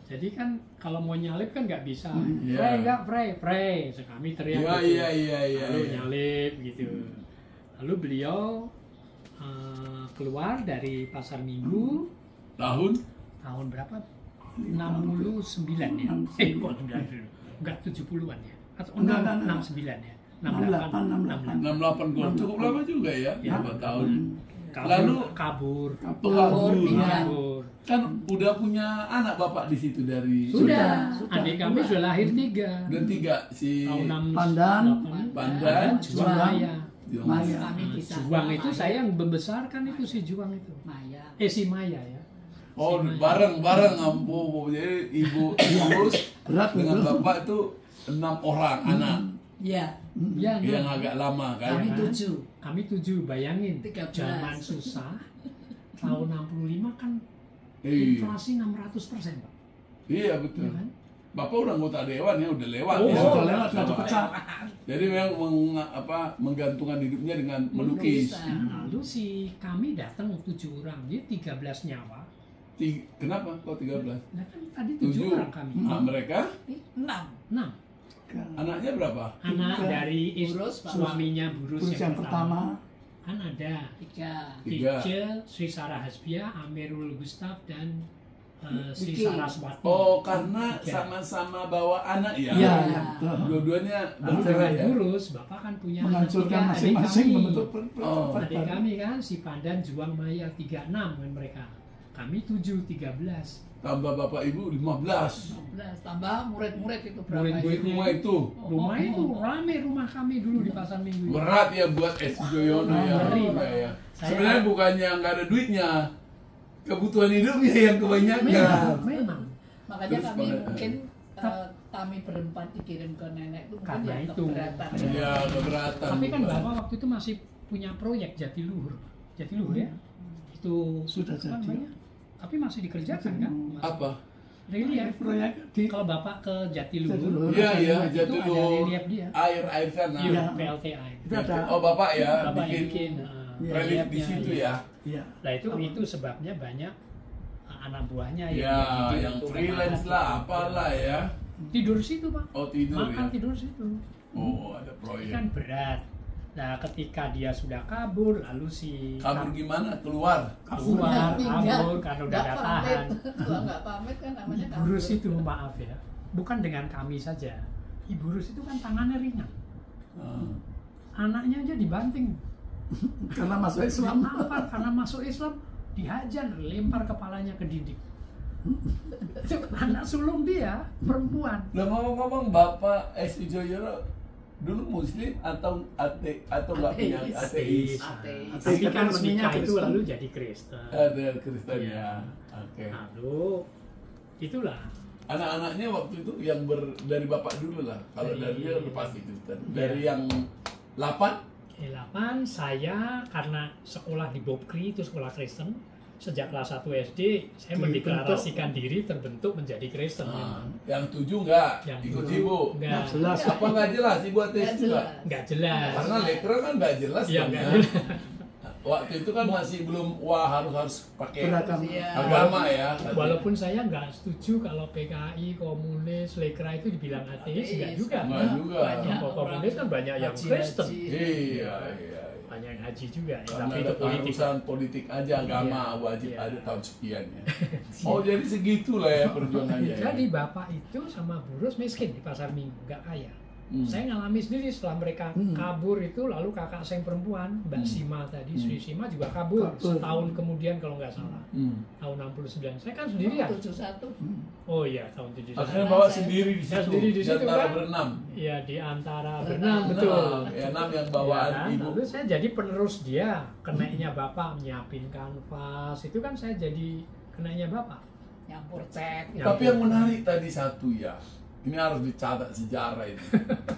Jadi kan kalau mau nyalip kan nggak bisa. Iya. Frey nggak, Frey. So, kami teriak Iya, gitu. iya. Lalu iya. nyalip gitu. Lalu beliau keluar dari Pasar Minggu Tahun? tahun berapa? 69 ya? Kok 90? Enggak 70-an ya? Atau Enggak. 69 ya? 68. 68 gol. Cukup lama juga ya, Ya. 4 tahun. Lalu Lalu kabur. kabur. Iya. Kabur. Kan udah punya anak bapak di situ dari Sudah. Sudah. Adik kami sudah lahir 3. dan 3 si Tahun 6 Pandan. Pandan, Juang Maya. Maya. Kami bisa. Juang itu saya yang membesarkan itu si Juang itu. Maya. Si Maya ya. Oh, bareng-bareng ampun. Jadi ibu urus Berat dengan betul. bapak itu 6 orang anak Iya. Ya, yang agak lama kan. Kami kan? 7. Kami 7, bayangin 13. zaman susah tahun 65 kan Iya. inflasi 600%, Pak. Iya Iya betul. kan? Bapak udah anggota dewan ya, udah lewat Oh, ya. Sudah lewat, sudah dipecat. Jadi memang menggantungkan hidupnya dengan melukis. Lalu si kami datang 7 orang, jadi 13 nyawa. Kenapa kok 13? Nah kan tadi 7 orang kami. Nah, mereka 6. 6 anaknya berapa? anak dari Burus, Pak. suaminya Burus Terus yang pertama. kan ada 3. Tiga. Kicil, Sri Sarah Hasbia, Amirul Gustaf dan Sri Vicky. Saraswati. Oh, karena Tiga. sama-sama bawa anak ya? Iya, Iya. ya, betul. Dua-duanya Anak bercerai cerai ya? Burus, Bapak kan punya anak Menghancurkan 3, adik masing-masing kami. membentuk Oh. Adik kami kan si Pandan, Juang, Maya 36 kan mereka. Kami 7, 13. Tambah bapak ibu 15. 15. Tambah murid-murid itu berapa? Murid-murid. Di rumah itu Rumah itu rame rumah kami dulu di Pasar Minggu. berat ya buat S. Joyono ya. Ngeri, Pak. Ya. Saya- Sebenarnya bukannya nggak ada duitnya, kebutuhan hidupnya yang kebanyakan. Memang. Makanya Terus kami pada- mungkin kami berempat dikirim ke nenek itu mungkin Karena ya itu. keberatan. Iya, keberatan. Tapi kan Pak. Bapak waktu itu masih punya proyek Jatiluhur. Jatiluhur ya. Itu Sudah apa jadi. namanya? Tapi masih dikerjakan kan? Apa? Relief. Proyek di Kalau Bapak ke Jatiluhur, Jatiluhur. Iya, iya, itu ada Jatiluhur. relief dia. Air sana. Iya, PLTA. itu ada. Oh, bapak ya Bapak yang bikin Iya, relief di reliefnya, situ iya. ya. Iya. Nah itu sebabnya banyak anak buahnya Ya, dia dididik yang untuk freelance memahat. lah, apalah ya. Tidur situ Pak. Oh, tidur Makan ya. tidur situ. Oh, ada proyek. Kan berat. Nah ketika dia sudah kabur, lalu si Kabur gimana? Keluar. keluar, Tinggal. kabur karena udah Nggak gak pamit. tahan. Kalau nggak pamit kan namanya kabur. Burus itu maaf ya, bukan dengan kami saja. Ibu Rus itu kan tangannya ringan, Ah. anaknya aja dibanting, Karena masuk Islam. nampar karena masuk Islam, dihajar, lempar kepalanya ke dinding. Itu anak sulung dia, perempuan. Lah ngomong-ngomong Bapak S. Joyono dulu Muslim atau atau nggak punya ateis? Ateis. Tapi kan Resminya menikah itu Kristen. lalu jadi Kristen. Ada Kristen Iya. ya. Oke. Lalu itulah Anak-anaknya waktu itu yang dari Bapak dulu lah. Kalau dari dia udah pasti Kristen. Dari yang 8 8 saya karena sekolah di Bobkri itu sekolah Kristen. Sejak kelas 1 SD saya mendeklarasikan diri terbentuk menjadi Kristen. Nah, yang 7 enggak Yang ikut tujuh ibu. enggak. Jelas. Apa enggak jelas ibu ateis Nggak juga? jelas. Enggak jelas. Karena lekra kan enggak jelas Iya, dong enggak ya. jelas. Waktu itu kan masih belum harus pakai Beragama. Iya. agama ya. Walaupun saya nggak setuju kalau PKI, komunis, lekra itu dibilang ateis, enggak juga. Enggak juga. Banyak Kalau komunis kan banyak yang haji-haji. Kristen. Iya. Banyak yang haji juga. Ya, Karena tapi ada itu politik. keharusan politik aja agama Iya, wajib iya. ada tahun sekian ya. Oh jadi segitulah ya perjuangannya. ya. Jadi bapak itu sama Burus miskin di Pasar Minggu, nggak kaya. Hmm. Saya ngalami sendiri setelah mereka kabur itu, lalu kakak saya yang perempuan, Mbak Sima tadi, Sri Sima juga kabur Kabur. setahun kemudian kalau nggak salah, tahun 69. Saya kan sendirian. 71. Oh iya, tahun 71. Akhirnya bawa sendiri di Saya situ. sendiri di situ, antara kan? berenam. Iya, di antara berenam, betul. Ya, 6 yang bawaan Ya, ibu. lalu saya jadi penerus dia, keneknya bapak nyiapin kanvas, itu kan saya jadi keneknya bapak. Nyampur cat. Ya. Tapi yang menarik tadi satu ya. Ini harus dicatat sejarah ini.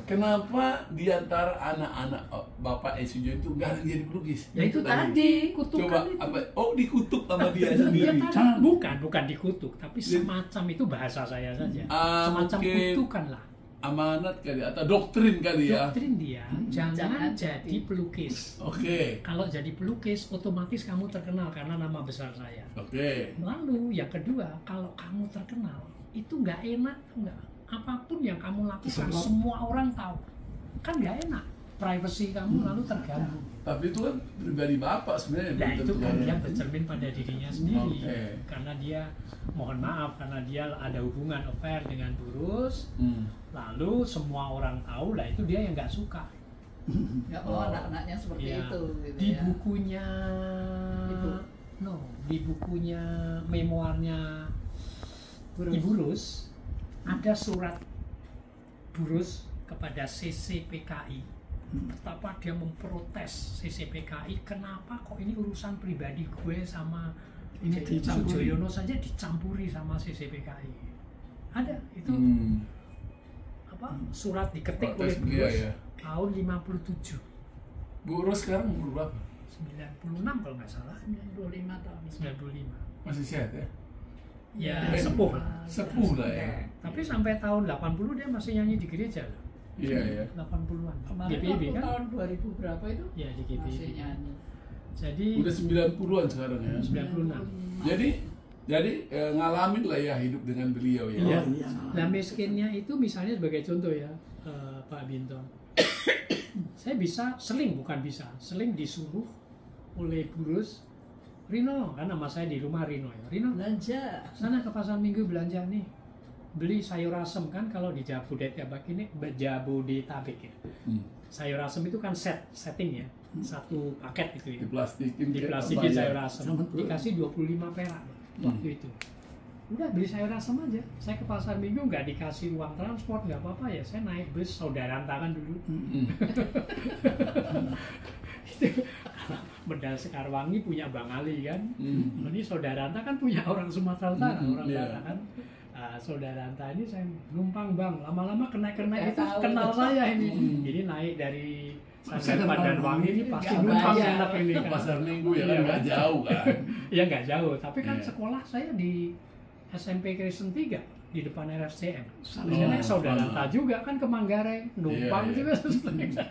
Kenapa di antara anak-anak Bapak Esujo itu nggak ada yang jadi pelukis? Ya itu tadi, kutukan Coba itu. apa? Oh dikutuk sama dia Iya sendiri. tadi, bukan dikutuk, tapi semacam itu bahasa saya saja. Semacam mungkin kutukan lah. amanat kali atau doktrin kali ya. Doktrin dia, jangan Jangan jadi jadi. pelukis. Oke. Kalau jadi pelukis, otomatis kamu terkenal karena nama besar saya. Oke. Lalu yang kedua, kalau kamu terkenal, itu nggak enak, nggak. Apapun yang kamu lakukan, Sebab- semua orang tahu. Kan nggak enak. Privasi kamu lalu terganggu. Tapi itu kan pribadi Bapak sebenarnya. Nah belum itu tentu kan ada. dia bercermin pada dirinya sendiri. Oke. Karena dia, mohon maaf, karena dia ada hubungan affair dengan Burus. Hmm. Lalu semua orang tahu lah, itu dia yang nggak suka. Nggak mau anak-anaknya seperti Iya. itu gitu Di ya. bukunya di bukunya memoarnya Ibu Rus ada surat Burus kepada CCPKI betapa dia memprotes CCPKI, kenapa kok ini urusan pribadi gue sama Ini dicampuri. Sujoyono saja dicampuri sama CCPKI. Ada itu surat diketik oleh Protes beliau Burus ya. tahun 57 Bu Rus sekarang umur berapa? 96 kalau nggak salah, 95 tahun. 95 Masih sehat ya? ya Eh, sepuh lah. Sepuh lah ya. Tapi sampai tahun 80 dia masih nyanyi di gereja loh. Iya ya. 80-an. Kemarin GPIB waktu kan? tahun 2000 berapa itu? Ya di Masih GPIB. nyanyi. Jadi Udah 90-an sekarang ya. 96. Jadi ngalamin lah ya hidup dengan beliau ya. Iya. Oh, iya. Nah miskinnya itu misalnya sebagai contoh ya Pak Binto. Saya bisa seling disuruh oleh Burus, Rino, kan nama saya di rumah Rino ya. Rino, Belanja. sana ke pasar Minggu belanja nih, beli sayur asem kan kalau di Jabodetabek ini Jabodetabek ya. Sayur asem itu kan setting ya, satu paket gitu ya. Diplastikin sayur asem, dikasih 25 perak waktu itu. Udah beli sayur asem aja. Saya ke pasar Minggu nggak dikasih uang transport, nggak apa-apa ya. Saya naik bus saudara tangan dulu. Medal Sekarwangi punya Bang Ali kan. Ini saudara Anta kan punya orang Sumatera Utara, orang Batak kan. Saudara Anta ini saya numpang Bang, lama-lama kena itu kenal saya ini. Jadi naik dari Sanggar Padanwangi ini pasti numpang enak ini kan. Pasar Minggu ya kan nggak jauh kan. Iya nggak jauh, tapi kan Iya. sekolah saya di SMP Kristen 3 di depan RSCM. Oh, Saya saudara Anta juga kan ke Manggarai, numpang Iya, juga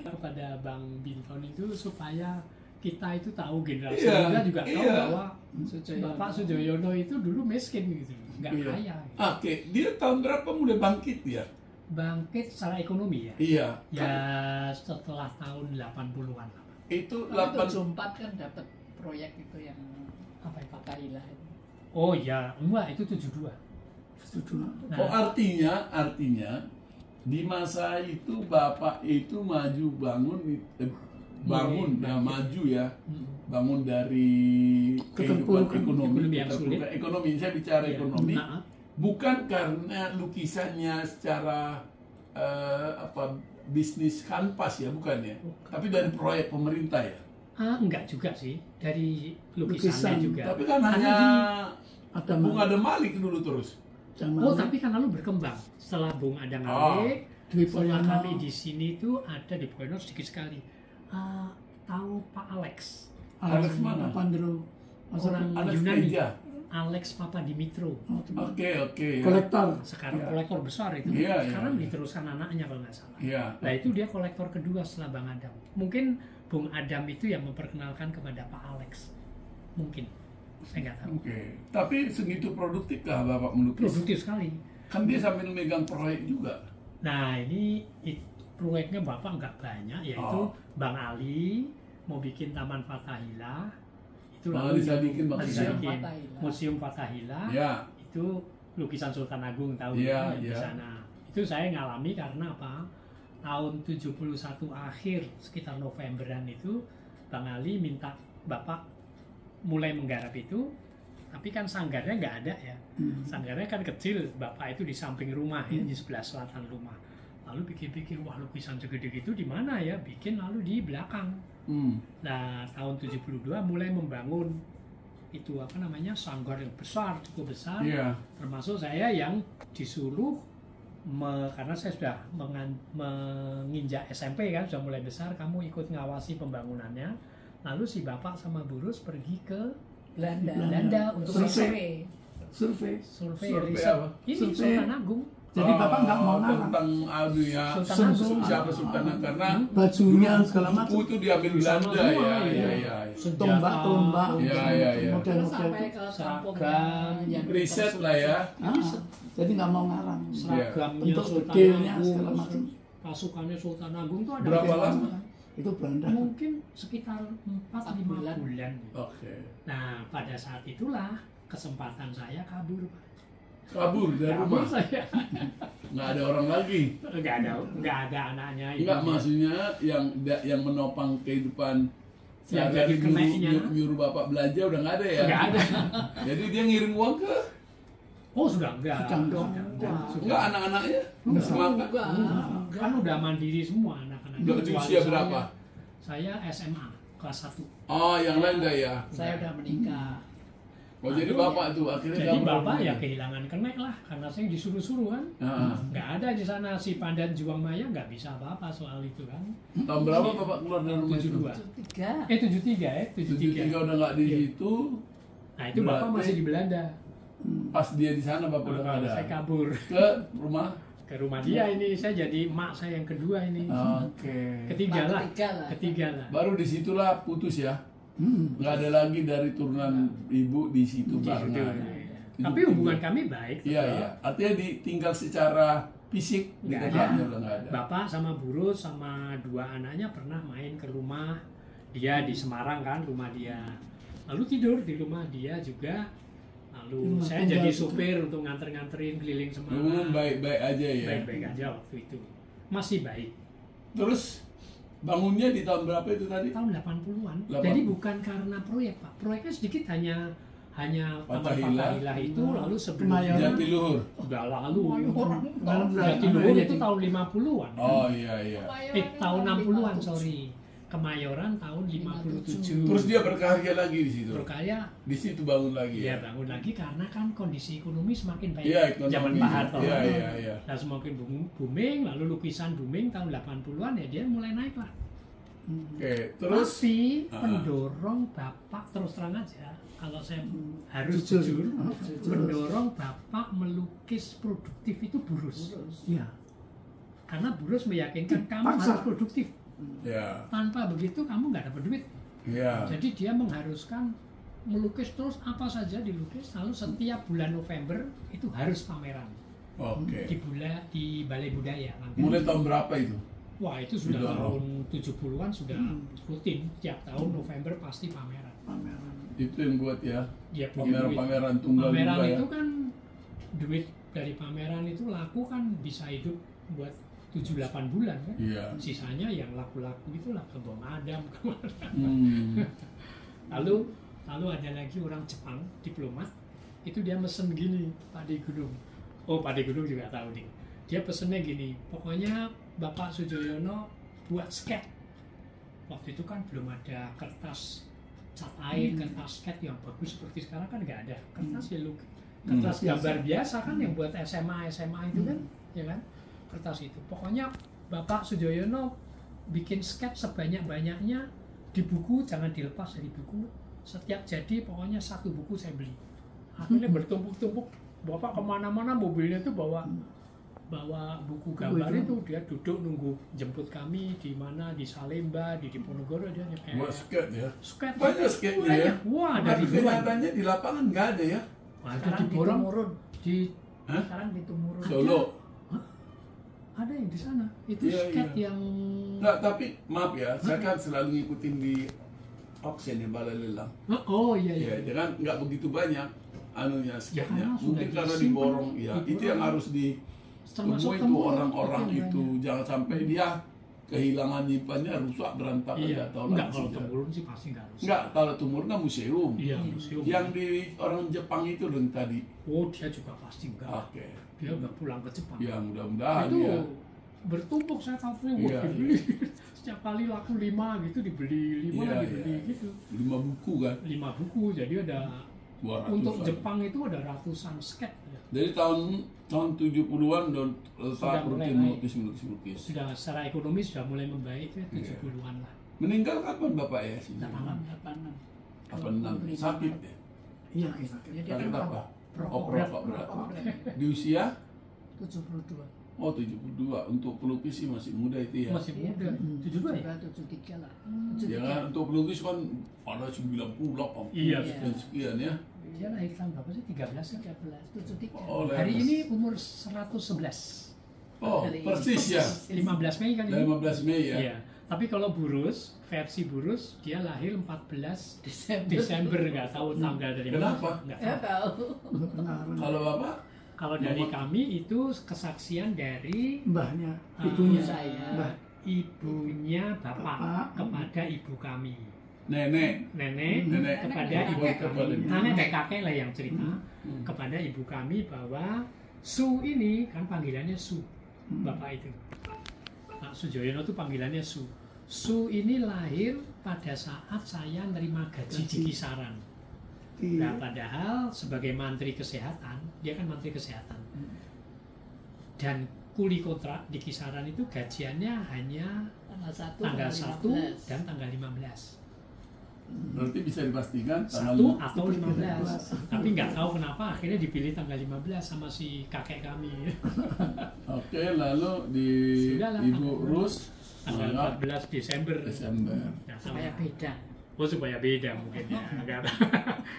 kepada Bang Binton itu supaya kita itu tahu generasi Iya, muda juga tahu iya. bahwa Bapak Sujoyono itu dulu miskin gitu, nggak Iya. kaya. Gitu. Oke, dia tahun berapa mulai bangkit ya? Bangkit secara ekonomi ya. Iya. Ya setelah tahun 80-an lah. Itu Waktu 8 74 kan dapat proyek itu yang Apa itu? Fatahillah itu. Oh ya, enggak itu 72. Setuju. Nah, Oh artinya di masa itu Bapak itu maju bangun ya maju ya bangun dari kehidupan ekonomi yang sulit. ekonomi saya bicara Iya. ekonomi Nah, bukan karena lukisannya secara bisnis kanvas ya bukan ya tapi dari proyek pemerintah ya enggak juga sih, dari Lukisan. lukisannya juga. tapi kan Karena hanya Ada Bung Adam Malik dulu terus Oh, tapi kan lalu berkembang. Setelah Bung Adam Malik, Dwi setelah Poyono. kami di sini tuh ada di Poyono sedikit sekali. Tahu Pak Alex? Alex mana? Pandro. Orang Alex Yunani. Teja. Alex Papa Dimitro. Oke ya. Kolektor. Sekarang Iya. kolektor besar itu. Iya, Sekarang iya. diteruskan anaknya kalau nggak salah. Iya. Nah itu dia kolektor kedua setelah Bang Adam. Mungkin Bung Adam itu yang memperkenalkan kepada Pak Alex. Mungkin. Saya nggak tahu. Oke. Tapi segitu produktifkah Bapak melukis? Produktif sekali. Kan dia sambil megang proyek juga. Nah ini proyeknya Bapak nggak banyak, yaitu Oh. Bang Ali mau bikin Taman Fatahillah. Itu Bang Ali Sadikin, Bang Ali Ali. Sadikin. Fatahillah. Museum Fatahillah. Ya. Itu lukisan Sultan Agung tahu Iya, kan, di iya. sana. Itu saya ngalami karena apa? Tahun 71 akhir sekitar Novemberan itu Bang Ali minta Bapak mulai menggarap itu, tapi kan sanggarnya nggak ada ya. Sanggarnya kan kecil, Bapak itu di samping rumah ya, di sebelah selatan rumah. Lalu pikir-pikir, wah lukisan segede gitu di mana ya? Bikin lalu di belakang. Nah, tahun 72 mulai membangun itu apa namanya sanggar yang besar, cukup besar. Iya. Termasuk saya yang disuruh karena saya sudah menginjak SMP kan, sudah mulai besar, kamu ikut ngawasi pembangunannya. Lalu si Bapak sama Burus pergi ke Belanda untuk Survei. survei Survei riset. apa? Ini Survei. Sultan Agung. Jadi Bapak nggak mau ngarang. tentang ya Sultan Agung. siapa Sultan Agung karena Bajunya segala buku macam. itu diambil Belanda Sama semua, ya. iya. Iya. Tombak-tombak. Iya, iya, iya. Model-model Terus sampai itu. ke Seragam, kampungnya yang Riset lah ya. Jadi nggak mau ngarang. Seragamnya Bentuk Sultan detailnya Agung, segala macam. pasukannya Sultan Agung tuh ada Berapa di- lama? Itu Belanda. Mungkin sekitar 4-5 bulan. bulan. Oke. Nah, pada saat itulah kesempatan saya kabur, Pak. Kabur dari Kabur rumah. saya. Nggak ada orang lagi. Nggak ada anaknya. Enggak, ibunya. maksudnya yang menopang kehidupan Yang sehari-hari, jadi keneknya. nyuruh bapak belanja udah nggak ada ya? Nggak ada. Jadi dia ngirim uang ke Oh sudah enggak. enggak anak-anaknya? Semangka? Kan udah mandiri semua anak-anak. Udah Kecuali usia saya. berapa? Saya SMA kelas 1. Oh, yang lain enggak ya? Saya udah menikah. Oh, jadi bapak tuh akhirnya Jadi nggak bapak mau ya ini. kehilangan kenek lah karena saya disuruh-suruh kan. Heeh. Nggak ada di sana si Pandan Juang Maya nggak bisa apa-apa soal itu kan. Tahun berapa bapak keluar dari rumah itu? 72. 3. 73 ya, 73 udah nggak di Iya. situ. Nah itu bapak Berarti- masih di Belanda. Pas dia di sana bapak udah nggak ada. Saya kabur Ke rumah. ke rumah dia ini, saya jadi emak saya yang kedua ini. Oke. Ketiga lah. Ketiga lah. Ketiga lah. Baru disitulah putus ya. Nggak ada lagi dari turunan ibu di situ Di situ. barengan. Tapi hubungan kami baik. Iya tetap. iya. Artinya ditinggal secara fisik Nggak dekatnya ada. udah nggak ada. Bapak sama Burus sama dua anaknya pernah main ke rumah dia di Semarang kan, rumah dia. Lalu tidur di rumah dia juga. Lalu Rumah saya tunggal jadi itu. supir untuk nganter-nganterin keliling Hubungan Semarang. baik-baik aja ya. Baik-baik aja waktu itu. Masih baik. Terus bangunnya di tahun berapa itu tadi? Tahun 80-an. 80. Jadi bukan karena proyek, Pak. Proyeknya sedikit hanya Fathahillah. Fathahillah itu lalu sebelum Kemayoran. Jatiluhur. udah lalu. Dalam Jatiluhur itu tahun 50-an. Oh iya iya. Tahun 60-an, sorry. Kemayoran tahun 57. Terus dia berkarya lagi di situ. berkarya Di situ bangun lagi dia ya. bangun lagi karena kan kondisi ekonomi semakin baik. Iya, ekonomi. Zaman Pak Harto. Iya iya iya. Nah, semakin booming, lalu lukisan booming tahun 80-an ya dia mulai naik lah. Oke, terus Tapi Ah. pendorong Bapak terus terang aja, kalau saya harus Jujur. jujur, mendorong Bapak melukis produktif itu Burus. Iya. Karena Burus meyakinkan kamu Dipaksa. harus produktif. ya Tanpa begitu kamu nggak dapat duit. ya. Jadi dia mengharuskan melukis terus apa saja dilukis, lalu setiap bulan November itu harus pameran Oke. di Balai Budaya. Nanti. Mulai tahun berapa itu? Wah itu sudah Didorong. tahun 70-an sudah rutin, tiap tahun November pasti pameran. Pameran. Itu yang buat ya. Dia punya duit. Pameran tunggal Pameran juga ya. itu kan duit dari pameran itu laku kan bisa hidup buat 7-8 bulan kan. Iya. Sisanya yang laku-laku itulah ke Bom Adam kemana. Hmm. Lalu ada lagi orang Jepang, diplomat, itu dia mesen gini, Pak Di Gunung. Oh, Pak Di Gunung juga tahu nih. Dia pesennya gini, pokoknya Bapak Sujoyono buat skate. Waktu itu kan belum ada kertas cat air, kertas skate yang bagus seperti sekarang kan nggak ada. Kertas ya kertas gambar biasa kan yang buat SMA itu kan, ya kan? Kertas itu. Pokoknya Bapak Sujoyono bikin skate sebanyak-banyaknya di buku, jangan dilepas dari buku. Setiap jadi pokoknya satu buku saya beli. Akhirnya bertumpuk-tumpuk. Bapak kemana-mana mobilnya tuh bawa buku gambar itu. Dia duduk nunggu jemput kami di mana, di Salemba, di Diponegoro, dia kayak Buat skate ya. skate. Banyak skate-nya ya. Wah, Tapi dari ribuan. kenyataannya di lapangan nggak ada ya. Ada Sekarang di di Borong, Tumurun. di Hah? Sekarang di Tumurun. Solo. ada yang di sana. Itu Iya, skate iya. yang Nggak, tapi maaf ya, saya kan selalu ngikutin di auction ya, balai lelang. oh iya iya. Ya, dia kan nggak begitu banyak anunya skate-nya. karena sudah Mungkin karena disimpan, diborong, ya. Itu diborong. yang harus di Termasuk semua itu temurun, orang-orang yang itu banyak. jangan sampai dia kehilangan nyimpannya rusak berantakan Iya. nggak tahu Enggak, langsung kalau ya. temurun sih pasti enggak harus. Nggak, kalau tumurun kan museum. Iya, museum. Yang di orang Jepang itu dong tadi. Oh, dia juga pasti enggak. Oke. Dia udah pulang ke Jepang. Ya mudah-mudahan Itu ya. bertumpuk saya tahu Iya, dibeli. Setiap kali laku 5 gitu dibeli, 5 Iya, dibeli iya. gitu. 5 buku kan. 5 buku, jadi ada 200-an. untuk Jepang itu ada ratusan skate. Dari tahun 70-an dan Sudah saat mulai rutin naik. melukis. Sudah secara ekonomi sudah mulai membaik ya, Iya. 70-an lah. Meninggal kapan Bapak ya? 86. 86. Sakit ya? Iya, sakit. Jadi Sakit kan apa? Perokok Oh, perokok berat. Di usia 72. oh 72. Untuk pelukis sih masih muda itu ya. Masih muda. 72 ya? 73 lah. Ya kan, untuk pelukis kan ada 90 Iya. dan sekian ya. Dia lahir tahun berapa sih? 13 ya? 13, 73. Oh, Hari ini umur 111. Oh, persis ya. 15 Mei kan ini? 15 Mei ya. Iya. Tapi kalau Burus, versi Burus, dia lahir 14 Desember. Desember, nggak tahu tanggal dari mana. Kenapa? Nggak Ya tahu. tahu. Nggak pernah. Kalau Bapak Kalau dari kami itu kesaksian dari Mbahnya, ibunya saya. Mbah. ibunya bapak kepada ibu kami. Nenek. Nenek kepada ibu kami. Nenek dan kakek lah yang cerita kepada ibu kami bahwa Su ini kan panggilannya Su, bapak itu. Pak Sujoyono itu panggilannya Su. Su ini lahir pada saat saya nerima gaji di kisaran. Nah, padahal sebagai mantri kesehatan, dia kan mantri kesehatan. Dan kuli kontrak di kisaran itu gajiannya hanya tanggal 1 dan tanggal 15. Berarti bisa dipastikan 1 atau 15. Tapi nggak tahu kenapa akhirnya dipilih tanggal 15 sama si kakek kami. Oke, lalu di Sudahlah, Ibu Rus tanggal 14 Desember. Desember. Supaya beda. Oh, supaya beda mungkin ya.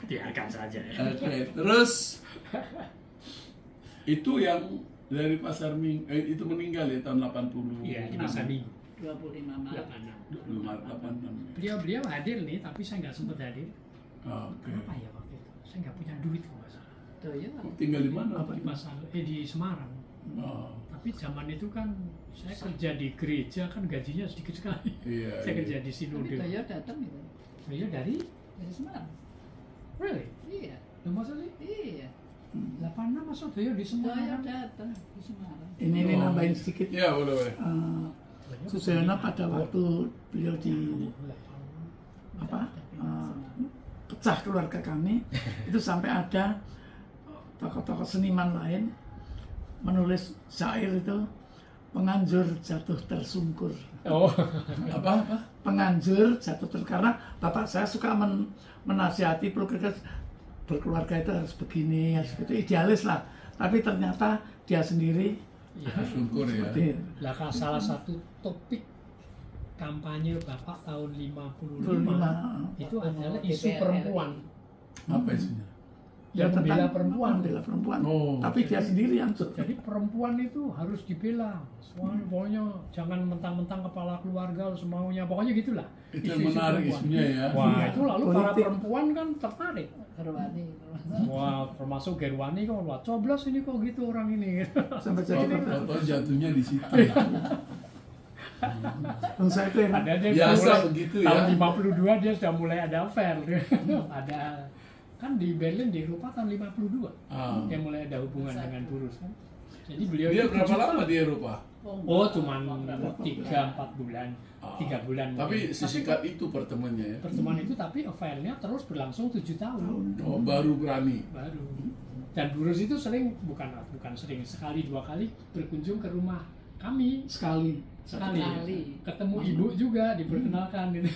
Biarkan saja ya. Oke, terus itu yang dari Pasar Minggu, itu meninggal ya tahun 80. Iya, di Pasar Minggu. 25 Maret. 26 Maret 86. Beliau hadir nih, tapi saya nggak sempat hadir. Oke. Kenapa ya waktu itu? Saya nggak punya duit kalau nggak salah. Tuh ya. Tinggal di mana? Di Pasar, di Semarang. Oh, Tapi zaman itu kan saya kerja di gereja kan gajinya sedikit sekali. iya. Saya iya. kerja di Tapi sinode. Toyo datang gitu. Beliau dari Semarang. really? Iya. Lu masa sih? Iya. 86 masa Doyo di Toyo Semarang? datang di Semarang. Ini nambahin sedikit. Iya, boleh. Sujoyono pada waktu beliau di pecah keluarga kami itu sampai ada tokoh-tokoh seniman lain menulis syair itu penganjur jatuh tersungkur. Oh, Apa? Penganjur jatuh karena bapak saya suka menasihati berkeluarga itu harus begini, harus begitu, idealis lah. Tapi ternyata dia sendiri Syukur ya. seperti lah salah satu topik kampanye Bapak tahun 55 itu adalah isu DPR. perempuan. Apa isinya? Yang membela perempuan. membela perempuan. Oh. Tapi dia sendiri yang Jadi perempuan itu harus dibela. Soalnya pokoknya jangan mentang-mentang kepala keluarga semaunya. Pokoknya gitulah. Itu yang Isu-isu menarik perempuan. isunya ya. Wah, itu lalu para Politik. perempuan kan tertarik. Gerwani. Wah, termasuk Gerwani kan, wah coblos ini kok gitu orang ini. sampai Oh, jadi atau jatuhnya di situ. dan saya itu yang Ada dia Biasa mulai- begitu tahun ya. 52 dia sudah mulai ada affair. Ada kan di Berlin di Eropa tahun 52 Ah. dia mulai ada hubungan dengan Burus kan. Jadi beliau Dia itu berapa 7 lama tahun. di Eropa? Oh, cuman 3-4 bulan, Ah. 3 bulan. Tapi mungkin. sesikat itu pertemuannya ya. pertemuan itu tapi affairnya terus berlangsung 7 tahun Oh, baru berani. baru. Dan Burus itu sering bukan sering sekali 2 kali berkunjung ke rumah kami sekali. sekali. Sekali. Ketemu ibu juga diperkenalkan gitu.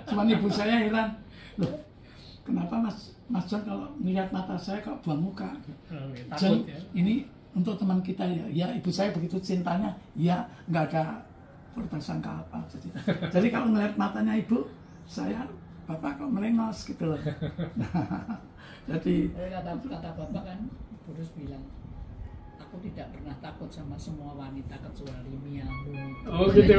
Cuman ibu saya heran, loh kenapa Mas John kalau melihat mata saya kok buang muka? Takut John, ya. ini untuk teman kita ya. Ya ibu saya begitu cintanya, ya nggak ada berprasangka apa. Jadi kalau ngeliat matanya ibu, saya bapak kok melengos gitu loh. Jadi Kata bapak kan, Burus bilang, aku tidak pernah takut sama semua wanita kecuali Miamu. Oh gitu.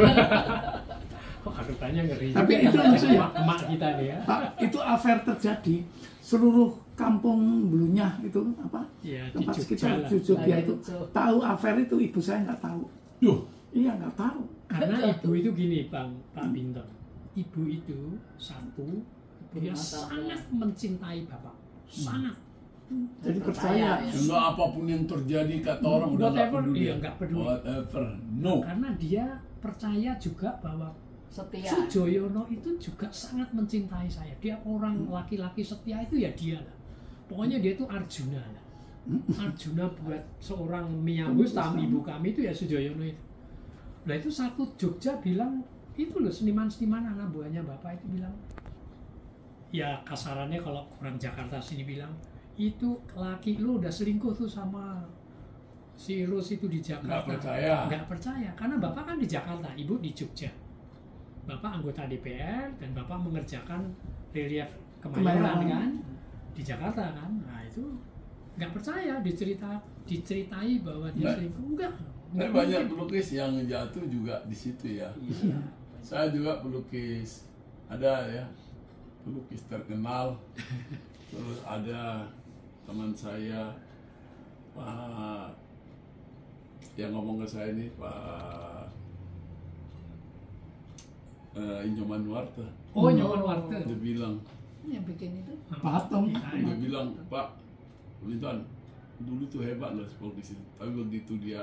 Kok harutannya ngeri. Tapi juga itu ya, maksudnya- emak kita nih ya. Pak, itu affair terjadi seluruh kampung Blunyah itu apa? Iya, di Tempat Jogja sekitar lah. Jogja itu Jogja. tahu affair itu, ibu saya nggak tahu. Yuh, Iya nggak tahu. Karena ibu itu gini, Pak Binton. Ibu itu satu, dia rumah tangga. sangat mencintai Bapak. Sangat. Jadi Percaya, percaya. ya. enggak apapun yang terjadi kata orang udah nggak Whatever, peduli. iya, nggak peduli. Whatever, no. Karena dia percaya juga bahwa Setia. Sujoyono itu juga sangat mencintai saya. Dia orang laki-laki setia itu ya dia lah. Pokoknya dia itu Arjuna lah. Arjuna buat seorang Miyawus tamu ibu kami itu ya Sujoyono itu. Nah itu satu Jogja bilang, itu loh seniman-seniman anak buahnya Bapak itu bilang, ya kasarannya kalau orang Jakarta sini bilang, itu laki lu udah selingkuh tuh sama si Rus itu di Jakarta. Nggak percaya. Nggak percaya, karena Bapak kan di Jakarta, Ibu di Jogja. Bapak anggota DPR dan Bapak mengerjakan relief Kemayoran Kemayoran. kan di Jakarta kan. Nah itu nggak percaya diceritai bahwa dia Nah, selingkuh, enggak. Tapi banyak pelukis yang jatuh juga di situ ya. Iya. Saya juga pelukis, ada ya pelukis terkenal. Terus ada teman saya Pak yang ngomong ke saya ini Pak Inyoman Warta. Oh, Inyoman Warta. Dia bilang, yang bikin itu Patung. dia bilang, Pak Linton, dulu tuh hebat loh polisi, tapi begitu dia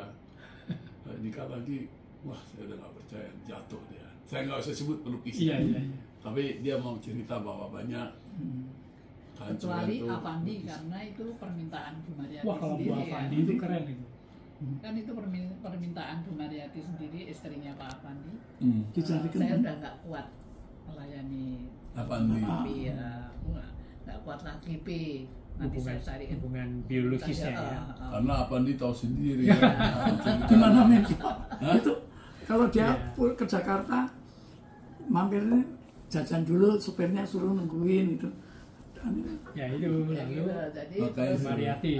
nikah lagi, wah saya udah nggak percaya, jatuh dia. Saya nggak usah sebut pelukis, Iya. tapi dia mau cerita bahwa banyak kecuali kehancuran tuh. Avandi karena itu permintaan Bu Mariati Wah, kalau Bu sendiri Avandi ya. itu keren itu. Kan itu permintaan Bu Mariati sendiri, istrinya Pak Avandi. Dicarikan Saya kan? udah nggak kuat melayani Avandi. Tapi ya nggak kuat lagi P. Nanti saya cariin hubungan biologisnya ya. Karena Avandi tahu sendiri. Ya. Gimana Pak? Hah? Itu kalau dia Iya. ke Jakarta mampirnya jajan dulu, supirnya suruh nungguin itu. Ya itu Ya, lalu gitu. Jadi Makanya terus, Mariati.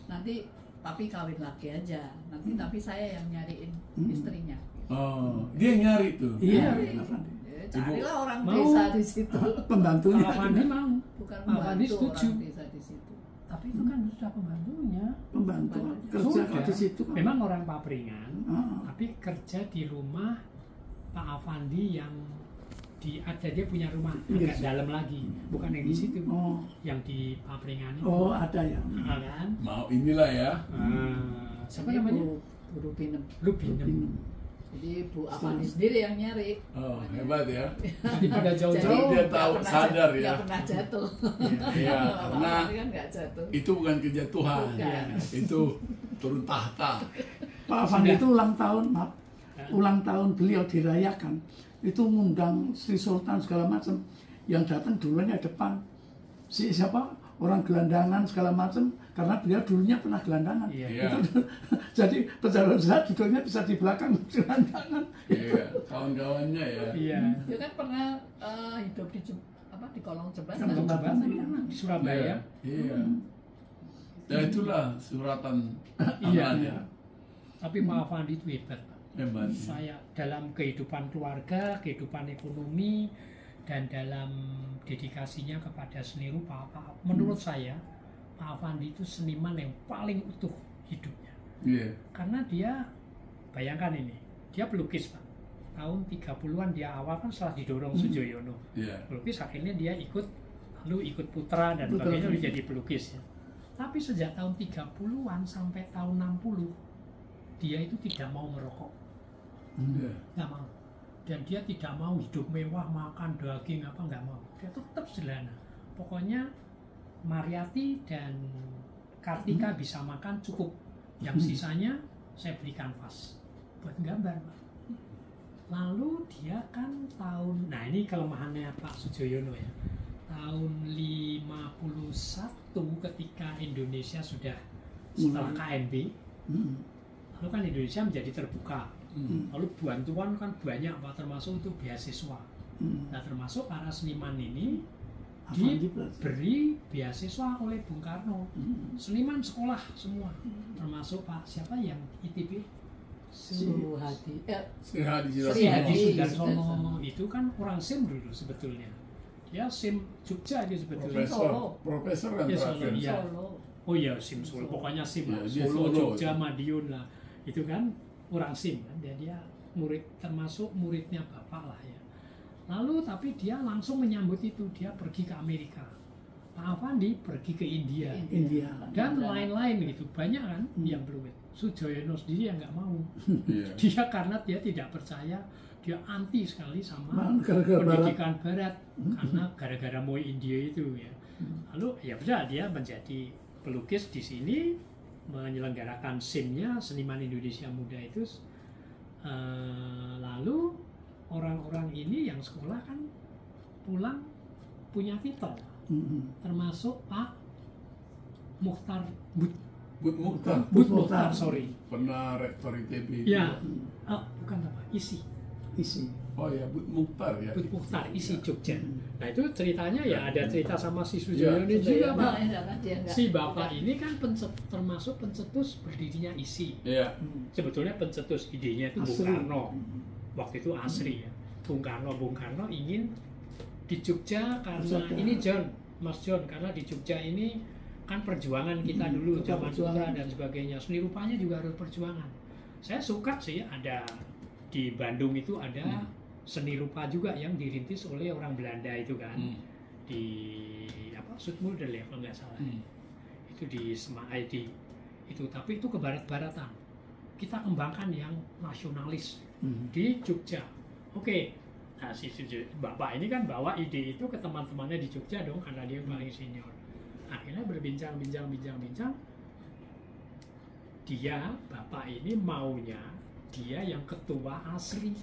nanti papi kawin lagi aja. Nanti tapi saya yang nyariin istrinya. Oh, dia nyari tuh. Iya, Nyari. Avandi. Ya, carilah orang Mau. desa di situ. Pembantunya. Pak Avandi mau. Bukan Pak Avandi membantu setuju. orang desa di situ. Tapi itu kan sudah pembantunya. Pembantu kerja Sudah. di situ kan. Memang orang Papringan, Ah, tapi kerja di rumah Pak Avandi yang ada dia punya rumah Iya, agak sih. dalam lagi, bukan yang di situ, Oh, yang di Papringan itu. oh ada ya. Kan? Mau inilah ya. Siapa Jadi namanya? Bu Rupinem. Lupinem. Minum. Jadi Bu Avandi sendiri yang nyari. Oh, hebat ya. Daripada Jadi jauh-jauh. dia nggak tahu, pernah sadar ya. nggak pernah jatuh. Iya, Pak karena Avandi kan nggak jatuh. itu bukan kejatuhan. Bukan. Itu turun tahta. Pak Avandi Sudah. itu ulang tahun, maaf, ulang tahun beliau dirayakan. Itu ngundang Sri Sultan segala macam. Yang datang dulunya depan. Siapa? Orang gelandangan segala macam. Karena beliau dulunya pernah gelandangan. Iya. Iya. Jadi pejabat besar duduknya bisa di belakang gelandangan. Iya, kawan-kawannya ya. Iya. Dia kan pernah hidup di kolong jembatan. Kolong jembatan, iya. Di Surabaya. Iya. Ya itulah suratan Iya. tangannya. Tapi Pak Avandi itu hebat, Pak. Hebat. Saya dalam kehidupan keluarga, kehidupan ekonomi, dan dalam dedikasinya kepada seni rupa, menurut saya Pak Avandi itu seniman yang paling utuh hidupnya. Iya. Karena dia, bayangkan ini, dia pelukis Pak. Tahun 30-an dia awal kan setelah didorong Sujoyono. Iya. Pelukis akhirnya dia lalu ikut Putra dan Putra. sebagainya udah jadi pelukis ya. Tapi sejak tahun 30-an sampai tahun 60 dia itu tidak mau merokok. Iya. Nggak mau. Dan dia tidak mau hidup mewah, makan daging apa, nggak mau. Dia tetap sederhana. Pokoknya Mariati dan Kartika bisa makan cukup. Yang sisanya saya beli kanvas buat gambar, Pak. Lalu dia kan nah ini kelemahannya Pak Sujoyono ya. Tahun 51 ketika Indonesia sudah setelah KNB, lalu kan Indonesia menjadi terbuka. Lalu bantuan kan banyak Pak, termasuk itu beasiswa. Nah termasuk para seniman ini diberi beasiswa oleh Bung Karno. Seniman sekolah semua, termasuk Pak siapa yang ITB? Suhadi. Sri Hadi Sri Hadi. Sudarsono itu kan orang SIM dulu sebetulnya. Dia SIM Jogja dia sebetulnya. Profesor kan Iya, terakhir. Solo, iya. Solo. Oh iya SIM Solo, pokoknya SIM lah. Iya, dia Solo, Solo, Jogja, iya. Madiun lah. Itu kan orang SIM kan, dia murid, termasuk muridnya bapak lah ya. Lalu tapi dia langsung menyambut itu, dia pergi ke Amerika. Pak Avandi pergi ke India. India. Dan lain-lain gitu, banyak kan yang peluit. Sujoyono sendiri yang nggak mau. Iya. Dia karena dia tidak percaya, dia anti sekali sama Gara-gara pendidikan Barat, karena gara-gara mau India itu ya. Lalu ya sudah dia menjadi pelukis di sini, menyelenggarakan SIM-nya Seniman Indonesia Muda itu. Lalu orang-orang ini yang sekolah kan pulang punya titel, termasuk Pak Mukhtar Bud Mukhtar Bud Mukhtar, sorry. pernah rektor ITB. Ya, bukan apa, isi. Oh ya, Bud Mukhtar ya. Bud Mukhtar, isi Ya. Jogja. Nah itu ceritanya ya ada cerita sama si Ya. Sujoyono juga Pak. Dia nggak- Si bapak ini kan termasuk pencetus berdirinya ISI. Iya. Sebetulnya pencetus idenya itu Bung Asri. Karno. Waktu itu Asri ya. Bung Karno ingin di Jogja karena Jogja. ini Mas John, karena di Jogja ini kan perjuangan kita dulu Juga zaman perjuangan. putra dan sebagainya. Seni rupanya juga harus perjuangan. Saya suka sih ada di Bandung itu ada seni rupa juga yang dirintis oleh orang Belanda itu kan. Di apa Zoetmulder ya kalau nggak salah. Itu di di itu, tapi itu ke barat-baratan. Kita kembangkan yang nasionalis di Jogja. Oke. Nah, si Bapak ini kan bawa ide itu ke teman-temannya di Jogja dong, karena dia yang paling senior. Akhirnya berbincang. Bapak ini maunya dia yang ketua asli.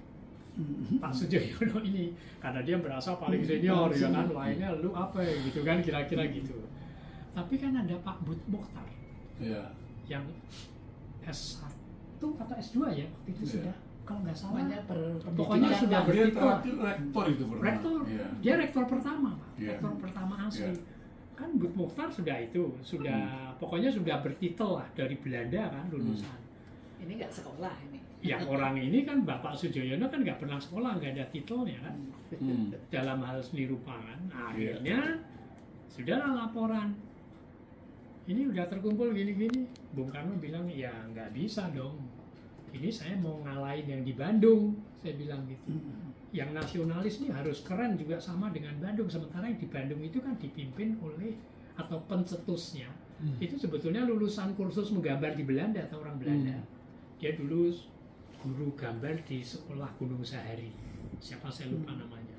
Pak Sujoyono ini, karena dia merasa paling senior, ya kan, lainnya lu apa ya, gitu kan, kira-kira gitu. Tapi kan ada Pak Mokhtar, yang S1 atau S2 ya, waktu itu sudah, kalau nggak salah, pokoknya sudah bertitel. Rektor itu pernah. Rektor, dia rektor pertama, Pak. Iya. Rektor pertama asli. Kan Bud Mokhtar pokoknya sudah bertitel lah dari Belanda kan lulusan. Ini nggak sekolah ini. Yang orang ini kan Bapak Sujoyono kan nggak pernah sekolah, nggak ada titelnya kan. Dalam hal seni rupa kan. Akhirnya sudahlah laporan. Ini udah terkumpul gini-gini. Bung Karno bilang ya nggak bisa dong. Ini saya mau ngalahin yang di Bandung, saya bilang gitu. Yang nasionalis ini harus keren juga sama dengan Bandung. Sementara yang di Bandung itu kan dipimpin oleh atau pencetusnya itu sebetulnya lulusan kursus menggambar di Belanda atau orang Belanda. Dia dulu guru gambar di sekolah Gunung Sahari. Siapa saya lupa namanya.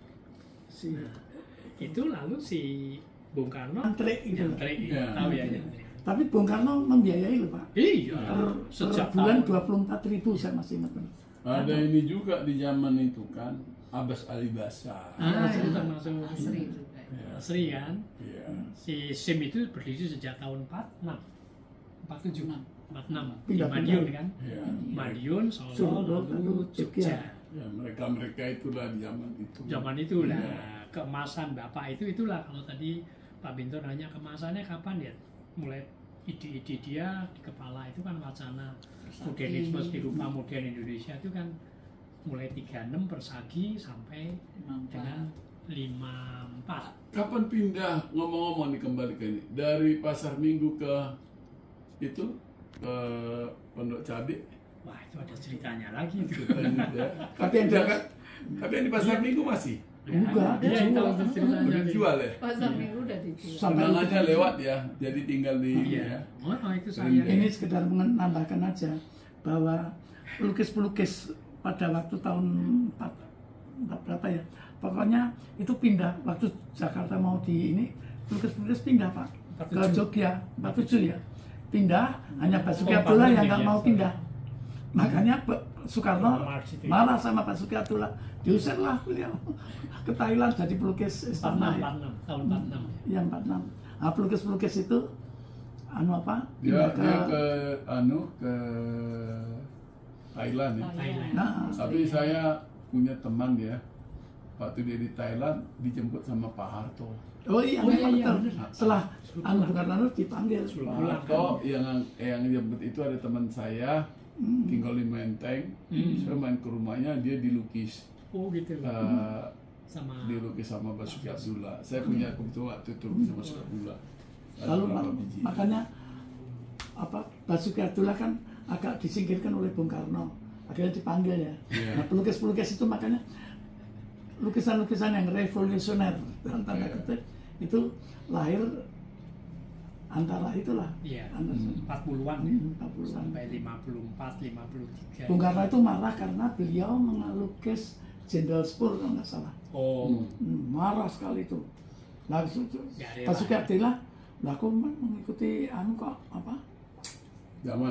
Nah, itu lalu si Bung Karno Nyantrik gitu. Tahu ya nyantrik. Tapi Bung Karno membiayai loh Pak. Iya. Per bulan 24.000 saya masih ingat. Ada ini juga di zaman itu kan, Abbas Ali Basa. Itu termasuk Asri juga. Asri kan. Iya. Si SIM itu berdiri sejak tahun 47 di Pindah-pindah. Madiun kan. Iya. Madiun, Solo, Solo, lalu Jogja. Jogja. Ya, mereka itulah di zaman itu. Zaman itulah Iya. keemasan Bapak itulah kalau tadi Pak Binto nanya kemasannya kapan ya? Mulai ide-ide dia di kepala itu kan wacana modernisme seni rupa modern Indonesia itu kan mulai 36 Persagi sampai dengan 54. Kapan pindah ngomong-ngomong nih kembali ke ini dari Pasar Minggu ke itu ke Pondok Cabe? Wah itu ada ceritanya lagi itu. Tapi yang jaga, tapi yang di Pasar Minggu masih Enggak, Dia dijual. itu ceritanya. udah dijual ya. Pasar Minggu udah dijual. Sampai Kenangannya lewat ya, jadi tinggal di Iya. ya. Oh itu saya. Ini sekedar menambahkan aja bahwa pelukis-pelukis pada waktu tahun 4 berapa ya, pokoknya itu pindah waktu Jakarta mau di ini, pelukis-pelukis pindah Pak ke Jogja 47 ya, pindah, hanya Basuki Abdullah yang nggak mau pindah. Makanya Soekarno marah sama Pak Basuki Abdullah, diusirlah beliau ke Thailand jadi pelukis istana ya. 46 tahun 46. Yang 46. Nah, pelukis-pelukis itu Dia pindah ke Thailand ya. Thailand. Nah, Tapi saya punya teman dia, waktu dia di Thailand dijemput sama Pak Harto. oh iya, Oh, iya, betul. iya. Setelah Bung Karno dipanggil. Pak Harto yang jemput itu ada teman saya tinggal di Menteng. Saya main ke rumahnya, dia dilukis. Oh gitu. Sama Dilukis sama Basuki Abdullah. Saya punya kebetulan waktu itu lukis sama Basuki Abdullah. Ada Lalu beberapa biji. makanya Basuki Abdullah kan agak disingkirkan oleh Bung Karno, akhirnya dipanggil ya. Iya. Nah, pelukis-pelukis itu makanya lukisan-lukisan yang revolusioner dalam tanda Iya. kutip itu lahir antara itulah. Iya. Antara 40-an ya. 40-an. Sampai 54, 53. Bung Karno itu marah karena beliau mengelukis Jenderal Spur kalau nggak salah. Oh. Marah sekali itu. Nah, Ya, rela. Basuki Abdullah, lah aku mengikuti kok apa? Zaman.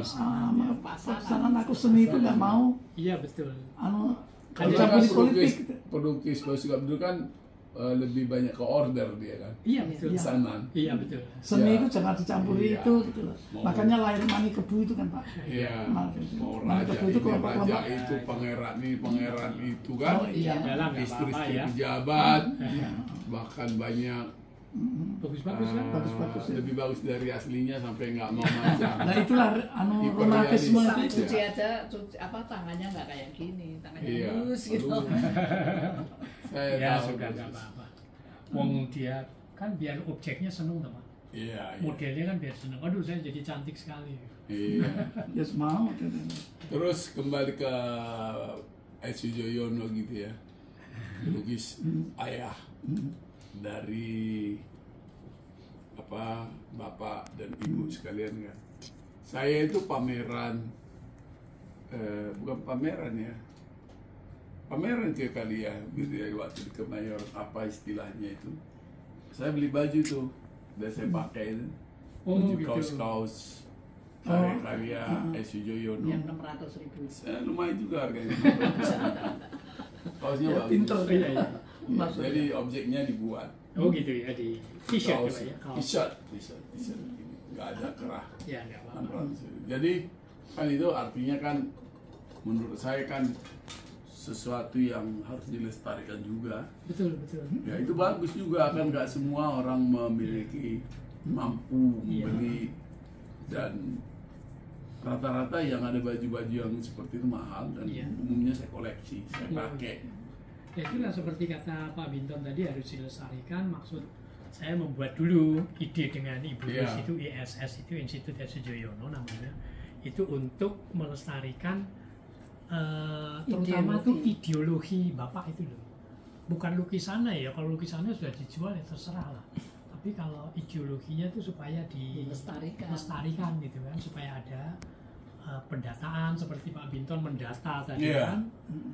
Pasangan aku seni itu nggak mau Iya betul. Kalau campur kan politik. Gitu. pelukis Basuki Abdullah kan lebih banyak ke order dia kan. Iya betul. Pesanan. Iya betul. Seni Ya. itu jangan dicampuri Iya. itu gitu loh. Makanya lahir Mani Kebu itu kan Pak. Iya. Mani Mau raja Kebu ini, itu raja kelompok-kelompok. itu, pangeran ini, pangeran itu kan. Oh iya. Yalah, nggak Istri-istri apa-apa ya. pejabat, bahkan banyak Bagus-bagus kan. Bagus-bagus ya. lebih bagus dari aslinya sampai nggak mau macam. Nah itulah romantisme Sampai itu. cuci aja, tangannya nggak kayak gini, tangannya Iya. halus gitu. Aduh. Saya Ya tahu sudah nggak persis. apa-apa. Wong dia kan biar objeknya seneng teman. Iya. Modelnya kan biar senang. Aduh, saya jadi cantik sekali. Iya. Yes, mau. Terus kembali ke S. Sujoyono gitu ya, pelukis ayah dari bapak dan ibu sekalian kan. Saya itu pameran, bukan pameran ya, pameran ke kali ya, gitu ya, waktu di Kemayoran apa istilahnya itu. Saya beli baju tuh, dan saya pakai itu, baju gitu. kaos-kaos karya S. Sujoyono. Yang 600.000. Lumayan juga harganya. Kaosnya Ya, bagus. pinter. Iya, iya. Jadi objeknya dibuat. Oh gitu ya, di t-shirt Kaos, ya, kaos. t-shirt. Nggak ada kerah. Ya, nggak apa-apa. Jadi kan itu artinya kan menurut saya kan sesuatu yang harus dilestarikan juga. Betul. Ya itu bagus juga kan, nggak semua orang memiliki mampu membeli, dan rata-rata yang ada baju-baju yang seperti itu mahal, dan umumnya saya koleksi, saya pakai. Ya itulah seperti kata Pak Binton tadi, harus dilestarikan. Maksud saya membuat dulu ide dengan Ibu Lis itu ISS itu Institut S. Sujoyono namanya, itu untuk melestarikan terutama tuh ideologi Bapak itu loh. Bukan lukisannya ya, kalau lukisannya sudah dijual ya terserah lah. Tapi kalau ideologinya itu supaya dilestarikan gitu kan, supaya ada pendataan seperti Pak Binton mendata tadi kan,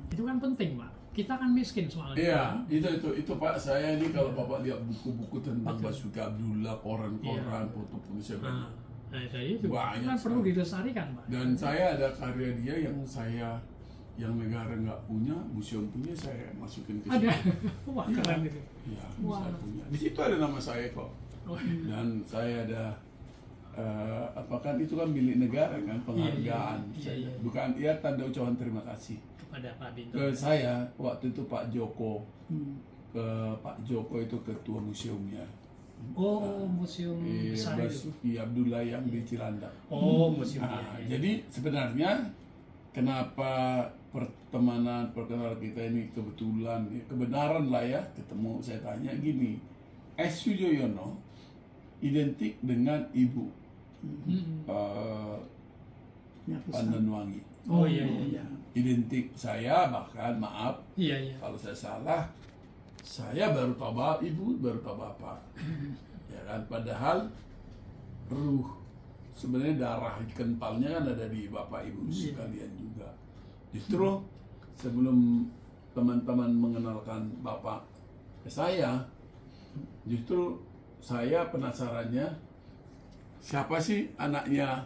itu kan penting Pak. Kita kan miskin soalnya. Iya, itu Pak, saya ini kalau Bapak lihat buku-buku tentang Basuki Abdullah, koran-koran, foto-foto saya jadi itu banyak kan perlu dilestarikan Pak. Dan saya ada karya dia yang negara nggak punya, museum punya, saya masukin ke Ada, situ. wah keren itu. Iya, saya punya. Di situ ada nama saya kok. Dan saya ada apakah itu kan milik negara kan, penghargaan. Iya. Bukan tanda ucapan terima kasih Kepada Pak Binton. ke saya waktu itu Pak Joko. Pak Joko itu ketua museumnya. Oh, museum besar itu. Basuki Abdullah yang di Cilandak. Oh, museum. Jadi sebenarnya kenapa perkenalan kita ini kebetulan, kebenaran lah ya, ketemu, saya tanya gini, S. Sujoyono identik dengan ibu Pandanwangi. Oh iya. Identik, saya bahkan maaf Iya. kalau saya salah, saya baru tahu ibu, baru tahu bapak. Ya kan, padahal ruh sebenarnya darah kentalnya kan ada di bapak ibu sekalian juga. Justru sebelum teman-teman mengenalkan bapak ke saya, justru saya penasarannya siapa sih anaknya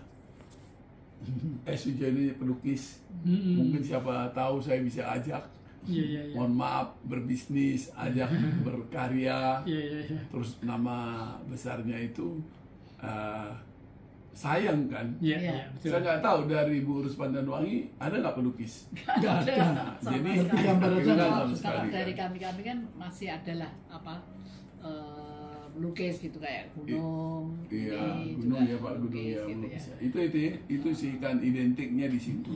S. Sujoyono pelukis. Mungkin siapa tahu saya bisa ajak. Iya. Mohon maaf, berbisnis, ajak berkarya. Iya. Terus nama besarnya itu sayang kan. Iya, betul. Saya nggak tahu dari Bu Urus Pandanwangi ada nggak pelukis. Nggak ada. Jadi gambar aja kita nggak. sama sekali Kalau dari kan. kami kan masih ada lah melukis gitu kayak gunung. Iya, ini gunung juga ya Pak, gunung melukis ya. gitu ya. Itu sih kan identiknya di situ.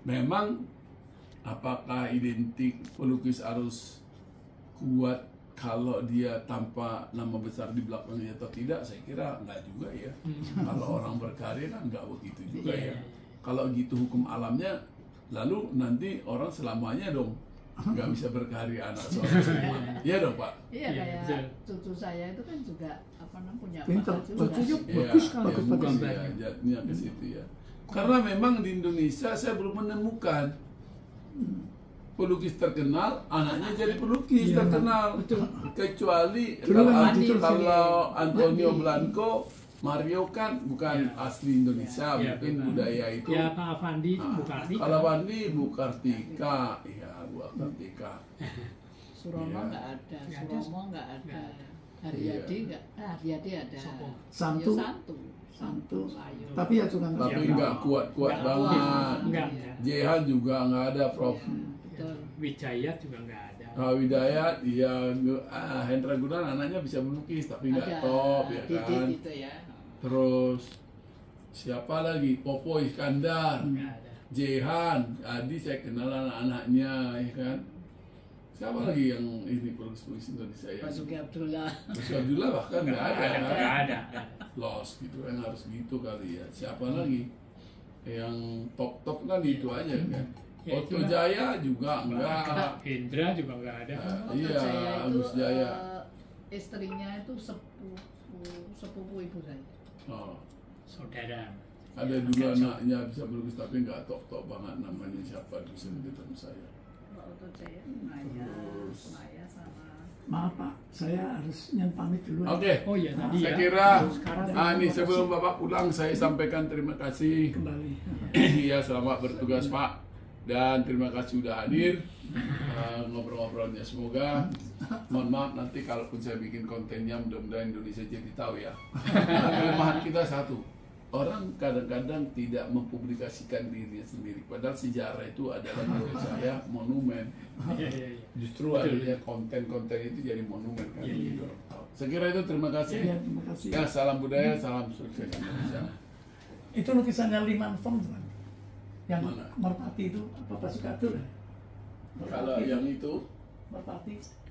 Memang apakah identik pelukis harus kuat kalau dia tanpa nama besar di belakangnya atau tidak? Saya kira enggak juga ya. Kalau orang berkarya kan enggak begitu juga ya. Kalau gitu hukum alamnya, lalu nanti orang selamanya dong nggak bisa berkarya anak seorang semua. Iya dong Pak. Iya, Iya, kayak betul. cucu saya itu kan juga punya Pinter, bakat juga. bajunya Iya, bagus kan, ya, mungkin gambarnya. ya, jatuhnya ke situ ya. Karena memang di Indonesia saya belum menemukan pelukis terkenal anaknya jadi pelukis terkenal. Kecuali kalau Antonio Blanco, Mario kan bukan asli Indonesia, mungkin bukan. budaya itu. Ya Pak Avandi itu Bu Kartika. Kalau Avandi Bu Kartika, iya Bu Kartika. Surono nggak ada, Suromo nggak ada, Haryadi nggak, Haryadi ada. Santu. Ya, Santu. Ayo. Tapi ya cuma Tapi nggak kuat-kuat banget. Enggak. Jehan juga nggak ada, Prof. Betul. Wijaya juga nggak ada. Hidayat, ya Hendra Gunawan anaknya bisa melukis tapi nggak Ada top ya Didit kan. gitu ya. Terus siapa lagi? Popo Iskandar, Nggak ada. Jehan, Adi saya kenal anak-anaknya ya kan. Siapa lagi yang ini pelukis Indonesia ya? Basuki Abdullah. Basuki Abdullah bahkan nggak ada. Nggak ada. Lost gitu kan, harus gitu kali ya. Siapa lagi yang top kan itu aja kan. Ya, Otto itulah. Jaya juga enggak. Indra juga nggak ada. Iya, Jaya itu, Agus Jaya. istrinya itu sepupu ibu saya. Oh. Saudara. Ada juga anaknya bisa melukis tapi nggak top banget, namanya siapa dosen di tempat saya. Waktu Jaya, Maya, Terus. Maya sama. Maaf Pak, saya harus pamit dulu. Oke. Oh iya tadi Saya ya. kira Sekarang ini sebelum Bapak pulang saya sampaikan terima kasih. Kembali. Ya, selamat bertugas Pak, dan terima kasih sudah hadir ngobrol-ngobrolnya. Semoga, mohon maaf nanti kalaupun saya bikin kontennya, mudah-mudahan Indonesia jadi tahu ya. Kelemahan kita satu, orang kadang-kadang tidak mempublikasikan dirinya sendiri, padahal sejarah itu adalah menurut saya monumen. Iya. Justru adanya konten-konten itu jadi monumen kan. Gitu. Saya kira itu, terima kasih. Ya, terima kasih. Ya, salam budaya, salam sukses Indonesia. Itu lukisannya Liman Fong kan? Yang Mana? Merpati itu apa Basuki Abdullah? Kalau yang itu Merpati.